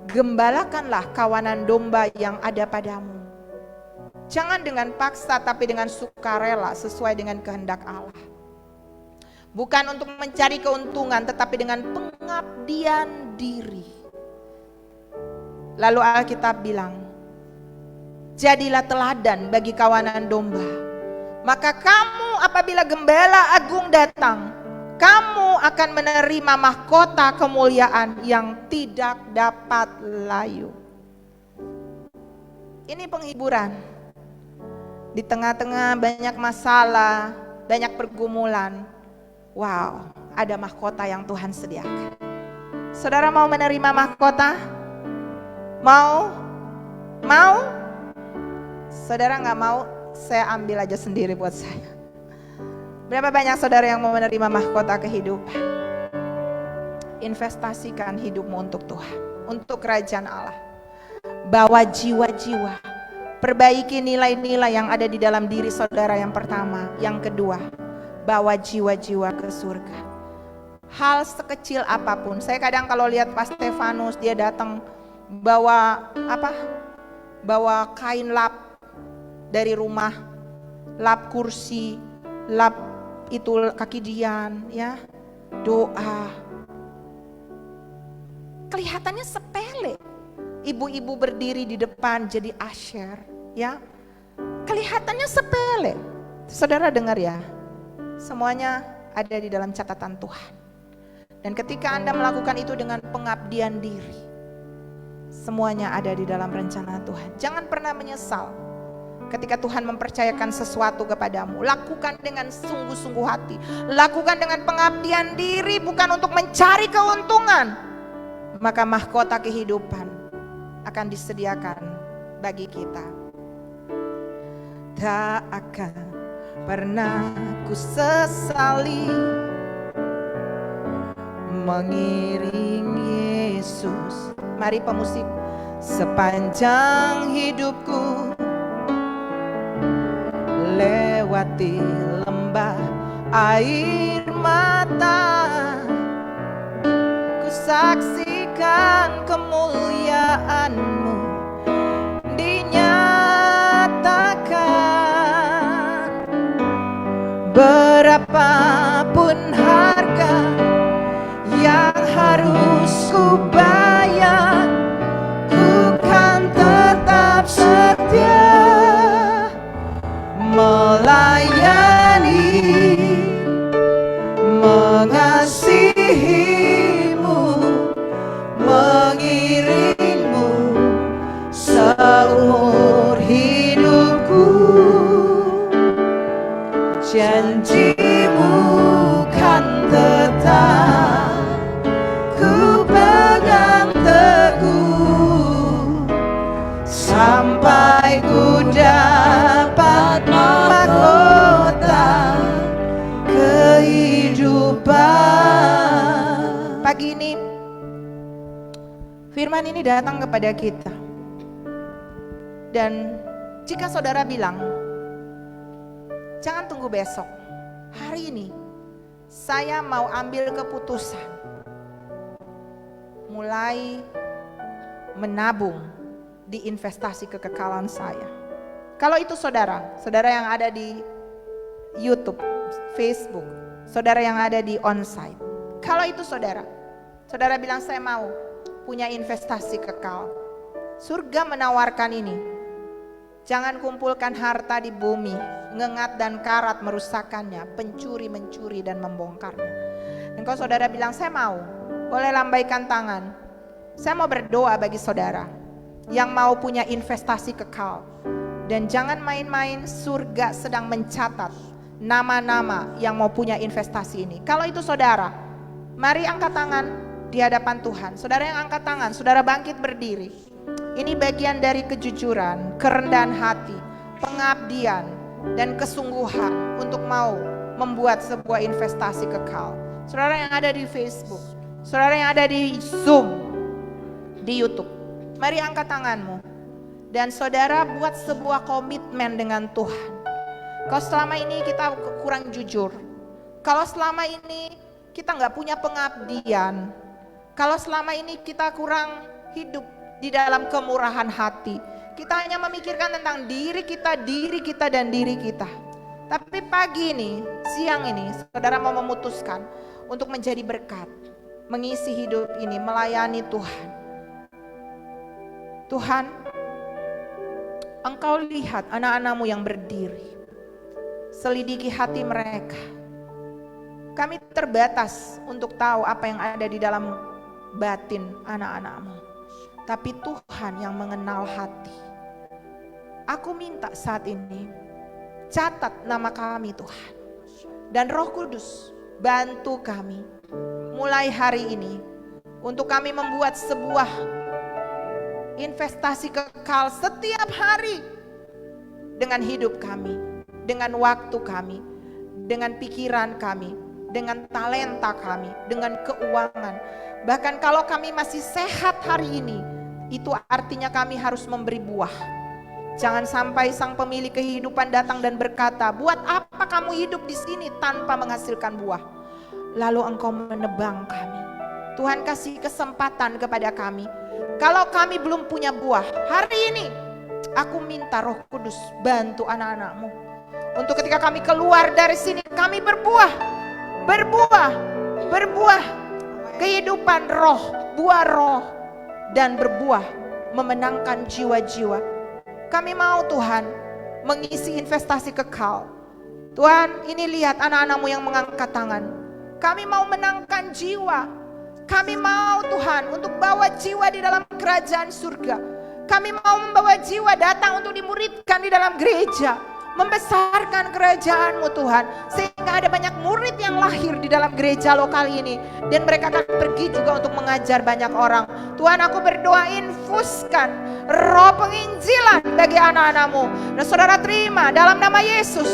gembalakanlah kawanan domba yang ada padamu. Jangan dengan paksa tapi dengan sukarela sesuai dengan kehendak Allah. Bukan untuk mencari keuntungan tetapi dengan pengabdian diri. Lalu Alkitab bilang, jadilah teladan bagi kawanan domba. Maka kamu apabila gembala agung datang, kamu akan menerima mahkota kemuliaan yang tidak dapat layu. Ini penghiburan. Di tengah-tengah banyak masalah, banyak pergumulan. Wow, ada mahkota yang Tuhan sediakan. Saudara mau menerima mahkota? Mau? Mau? Saudara gak mau, saya ambil aja sendiri buat saya. Berapa banyak saudara yang mau menerima mahkota kehidupan? Investasikan hidupmu untuk Tuhan, untuk kerajaan Allah. Bawa jiwa-jiwa, perbaiki nilai-nilai yang ada di dalam diri saudara yang pertama. Yang kedua, bawa jiwa-jiwa ke surga. Hal sekecil apapun. Saya kadang kalau lihat Pak Stefanus, dia datang bawa apa? Bawa kain lap dari rumah, lap kursi, lap itu kaki Dian, ya, doa. Kelihatannya sepele. Ibu-ibu berdiri di depan jadi asher, ya. Kelihatannya sepele. Saudara dengar ya, semuanya ada di dalam catatan Tuhan. Dan ketika Anda melakukan itu dengan pengabdian diri, semuanya ada di dalam rencana Tuhan. Jangan pernah menyesal. Ketika Tuhan mempercayakan sesuatu kepadamu, lakukan dengan sungguh-sungguh hati. Lakukan dengan pengabdian diri, bukan untuk mencari keuntungan. Maka mahkota kehidupan akan disediakan bagi kita. Tak akan pernah ku sesali mengiring Yesus. Mari pemusik, sepanjang hidupku lewati lembah air mata, ku saksikan kemuliaan-Mu dinyatakan. Berapapun harga yang harus ku bayar, ku kan tetap setia melayani, mengasihi-Mu, mengiring-Mu seumur hidupku. Janji-Mu kan tetap ku pegang teguh sampai ku dapat mahkota kehidupan. Pagi ini firman ini datang kepada kita. Dan jika saudara bilang, jangan tunggu besok, hari ini saya mau ambil keputusan mulai menabung di investasi kekekalan saya. Kalau itu saudara yang ada di YouTube, Facebook, saudara yang ada di onsite. Kalau itu saudara bilang saya mau punya investasi kekal. Surga menawarkan ini. Jangan kumpulkan harta di bumi, ngengat dan karat merusakkannya, pencuri mencuri dan membongkarnya. Dan kalau saudara bilang saya mau, boleh lambaikan tangan. Saya mau berdoa bagi saudara yang mau punya investasi kekal. Dan jangan main-main, surga sedang mencatat nama-nama yang mau punya investasi ini. Kalau itu saudara, mari angkat tangan di hadapan Tuhan. Saudara yang angkat tangan, saudara bangkit berdiri. Ini bagian dari kejujuran, kerendahan hati, pengabdian, dan kesungguhan untuk mau membuat sebuah investasi kekal. Saudara yang ada di Facebook, saudara yang ada di Zoom, di YouTube, mari angkat tanganmu. Dan saudara buat sebuah komitmen dengan Tuhan. Kalau selama ini kita kurang jujur, kalau selama ini kita gak punya pengabdian, kalau selama ini kita kurang hidup di dalam kemurahan hati, kita hanya memikirkan tentang diri kita dan diri kita. Tapi pagi ini, siang ini, saudara mau memutuskan untuk menjadi berkat, mengisi hidup ini, melayani Tuhan. Tuhan, Engkau lihat anak-anak-Mu yang berdiri, selidiki hati mereka. Kami terbatas untuk tahu apa yang ada di dalam batin anak-anak-Mu. Tapi Tuhan yang mengenal hati. Aku minta saat ini, catat nama kami Tuhan. Dan Roh Kudus bantu kami mulai hari ini untuk kami membuat sebuah investasi kekal setiap hari dengan hidup kami, dengan waktu kami, dengan pikiran kami, dengan talenta kami, dengan keuangan. Bahkan kalau kami masih sehat hari ini, itu artinya kami harus memberi buah. Jangan sampai sang pemilik kehidupan datang dan berkata, buat apa kamu hidup di sini tanpa menghasilkan buah? Lalu Engkau menebang kami. Tuhan kasih kesempatan kepada kami. Kalau kami belum punya buah, hari ini aku minta Roh Kudus bantu anak-anak-Mu. Untuk ketika kami keluar dari sini, kami berbuah. Kehidupan roh, buah roh. Dan berbuah memenangkan jiwa-jiwa. Kami mau Tuhan mengisi investasi kekal. Tuhan, ini lihat anak-anak-Mu yang mengangkat tangan. Kami mau menangkan jiwa. Kami mau Tuhan untuk bawa jiwa di dalam kerajaan surga. Kami mau membawa jiwa datang untuk dimuridkan di dalam gereja. Membesarkan kerajaan-Mu Tuhan. Sehingga ada banyak murid yang lahir di dalam gereja lokal ini. Dan mereka akan pergi juga untuk mengajar banyak orang. Tuhan, aku berdoa, infuskan roh penginjilan bagi anak-anak-Mu. Dan saudara terima dalam nama Yesus,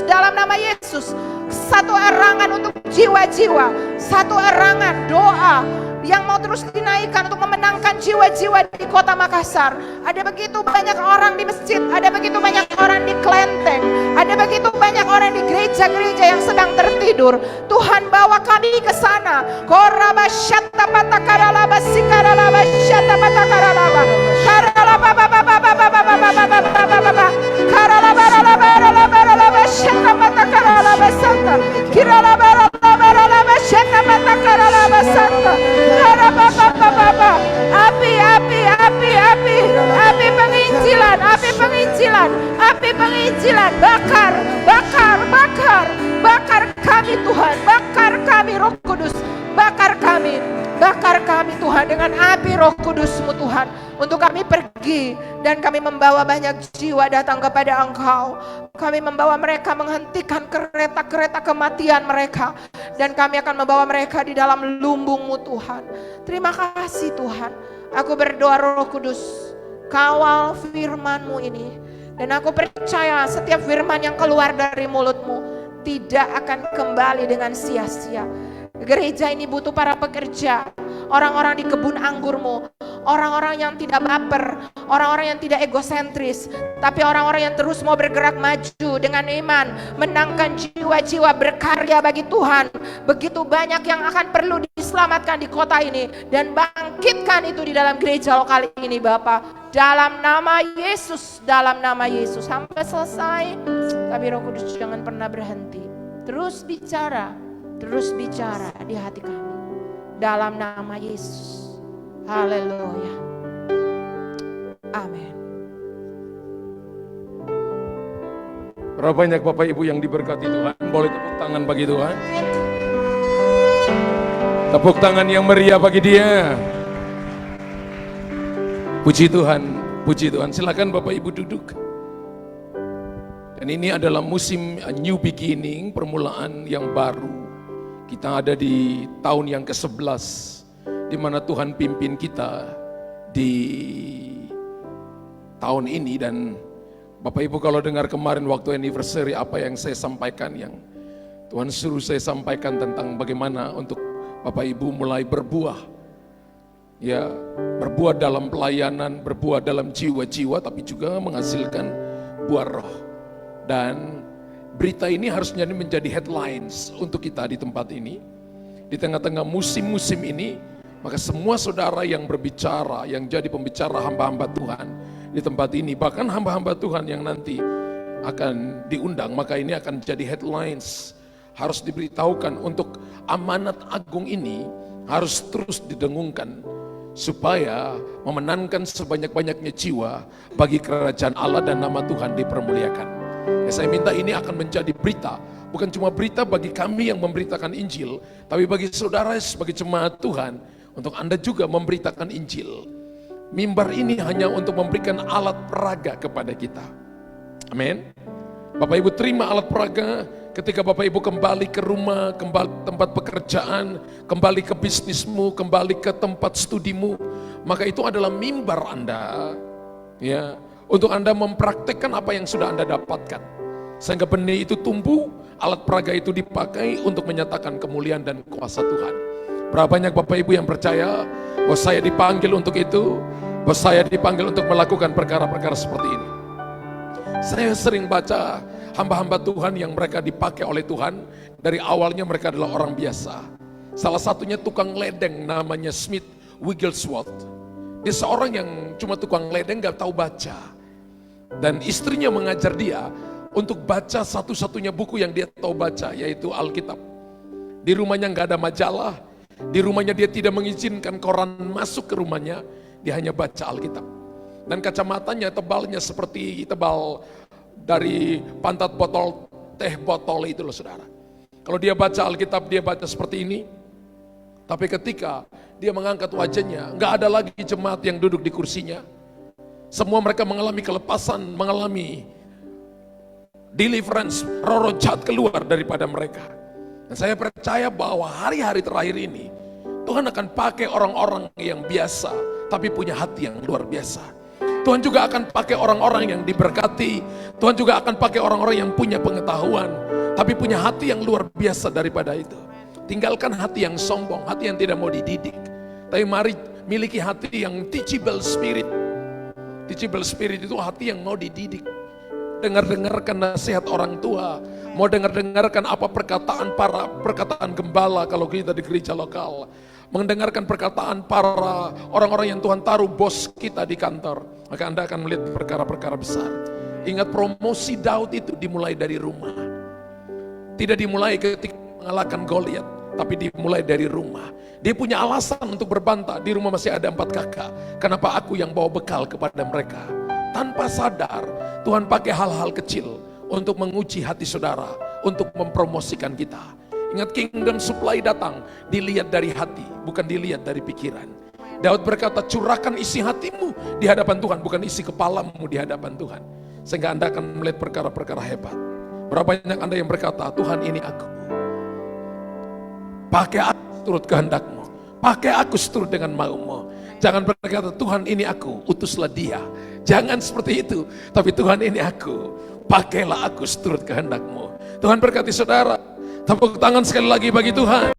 satu erangan untuk jiwa-jiwa, satu erangan doa yang mau terus dinaikkan untuk memenangkan jiwa-jiwa di kota Makassar. Ada begitu banyak orang di masjid, ada begitu banyak orang di kelenteng, ada begitu banyak orang di gereja-gereja yang sedang tertidur. Tuhan, bawa kami ke sana. Korabasyatta patakaralaba sikaralaba syatta patakaralaba karalaba karalaba syatta patakaralaba santa kiralaba syatta patakaralaba santa. Api penginjilan, bakar kami Tuhan, bakar kami Roh Kudus, bakar kami Tuhan dengan api Roh Kudus-Mu Tuhan, untuk kami pergi dan kami membawa banyak jiwa datang kepada Engkau. Kami membawa mereka menghentikan kereta-kereta kematian mereka, dan kami akan membawa mereka di dalam lumbung-Mu Tuhan. Terima kasih Tuhan. Aku berdoa Roh Kudus, kawal firman-Mu ini. Dan aku percaya setiap firman yang keluar dari mulut-Mu tidak akan kembali dengan sia-sia. Gereja ini butuh para pekerja, orang-orang di kebun anggur-Mu, orang-orang yang tidak baper, orang-orang yang tidak egosentris, tapi orang-orang yang terus mau bergerak maju dengan iman, menangkan jiwa-jiwa, berkarya bagi Tuhan. Begitu banyak yang akan perlu diselamatkan di kota ini, dan bangkitkan itu di dalam gereja lokal ini Bapa. Dalam nama Yesus, sampai selesai. Tapi Roh Kudus jangan pernah berhenti, terus bicara, terus bicara di hati kami. Dalam nama Yesus. Haleluya. Amin. Berapa banyak Bapak Ibu yang diberkati Tuhan? Boleh tepuk tangan bagi Tuhan. Tepuk tangan yang meriah bagi Dia. Puji Tuhan, puji Tuhan. Silakan Bapak Ibu duduk. Dan ini adalah musim new beginning, permulaan yang baru. Kita ada di tahun yang ke-11, di mana Tuhan pimpin kita di tahun ini. Dan Bapak Ibu kalau dengar kemarin waktu anniversary apa yang saya sampaikan, yang Tuhan suruh saya sampaikan tentang bagaimana untuk Bapak Ibu mulai berbuah. Ya, berbuah dalam pelayanan, berbuah dalam jiwa-jiwa, tapi juga menghasilkan buah roh. Dan berita ini harusnya menjadi headlines untuk kita di tempat ini. Di tengah-tengah musim-musim ini, maka semua saudara yang berbicara, yang jadi pembicara hamba-hamba Tuhan di tempat ini, bahkan hamba-hamba Tuhan yang nanti akan diundang, maka ini akan jadi headlines. Harus diberitahukan untuk amanat agung ini harus terus didengungkan supaya memenangkan sebanyak-banyaknya jiwa bagi kerajaan Allah dan nama Tuhan dipermuliakan. Ya, saya minta ini akan menjadi berita, bukan cuma berita bagi kami yang memberitakan Injil, tapi bagi saudara sebagai jemaat Tuhan, untuk Anda juga memberitakan Injil. Mimbar ini hanya untuk memberikan alat peraga kepada kita. Amin. Bapak Ibu terima alat peraga ketika Bapak Ibu kembali ke rumah, kembali tempat pekerjaan, kembali ke bisnismu, kembali ke tempat studimu, maka itu adalah mimbar Anda, ya, untuk Anda mempraktekkan apa yang sudah Anda dapatkan. Sehingga benih itu tumbuh, alat peraga itu dipakai untuk menyatakan kemuliaan dan kuasa Tuhan. Berapa banyak Bapak Ibu yang percaya bahwa saya dipanggil untuk itu, bahwa saya dipanggil untuk melakukan perkara-perkara seperti ini. Saya sering baca hamba-hamba Tuhan yang mereka dipakai oleh Tuhan, dari awalnya mereka adalah orang biasa. Salah satunya tukang ledeng namanya Smith Wigglesworth. Dia seorang yang cuma tukang ledeng, gak tahu baca. Dan istrinya mengajar dia untuk baca satu-satunya buku yang dia tahu baca, yaitu Alkitab. Di rumahnya gak ada majalah, di rumahnya dia tidak mengizinkan koran masuk ke rumahnya, dia hanya baca Alkitab. Dan kacamatanya tebalnya seperti tebal dari pantat botol teh botol itu loh saudara. Kalau dia baca Alkitab, dia baca seperti ini. Tapi ketika dia mengangkat wajahnya, gak ada lagi jemaat yang duduk di kursinya. Semua mereka mengalami kelepasan, mengalami deliverance, roh-roh jahat keluar daripada mereka. Dan saya percaya bahwa hari-hari terakhir ini Tuhan akan pakai orang-orang yang biasa tapi punya hati yang luar biasa. Tuhan juga akan pakai orang-orang yang diberkati. Tuhan juga akan pakai orang-orang yang punya pengetahuan tapi punya hati yang luar biasa daripada itu. Tinggalkan hati yang sombong, hati yang tidak mau dididik. Tapi mari miliki hati yang teachable spirit. Teachable spirit itu hati yang mau dididik. Dengar-dengarkan nasihat orang tua, mau dengar-dengarkan apa perkataan gembala kalau kita di gereja lokal, mendengarkan perkataan para orang-orang yang Tuhan taruh bos kita di kantor, maka Anda akan melihat perkara-perkara besar. Ingat, promosi Daud itu dimulai dari rumah. Tidak dimulai ketika mengalahkan Goliat, tapi dimulai dari rumah. Dia punya alasan untuk berbantah, di rumah masih ada 4 kakak, kenapa aku yang bawa bekal kepada mereka? Tanpa sadar, Tuhan pakai hal-hal kecil untuk menguji hati saudara, untuk mempromosikan kita. Ingat, kingdom supply datang, dilihat dari hati, bukan dilihat dari pikiran. Daud berkata, curahkan isi hatimu di hadapan Tuhan, bukan isi kepalamu di hadapan Tuhan. Sehingga Anda akan melihat perkara-perkara hebat. Berapa banyak Anda yang berkata, Tuhan ini aku. Pakai aku seturut kehendak-Mu. Pakai aku seturut dengan mau-Mu. Jangan berkata, Tuhan ini aku, utuslah dia. Jangan seperti itu. Tapi Tuhan ini aku, pakailah aku seturut kehendak-Mu. Tuhan berkati saudara. Tepuk tangan sekali lagi bagi Tuhan.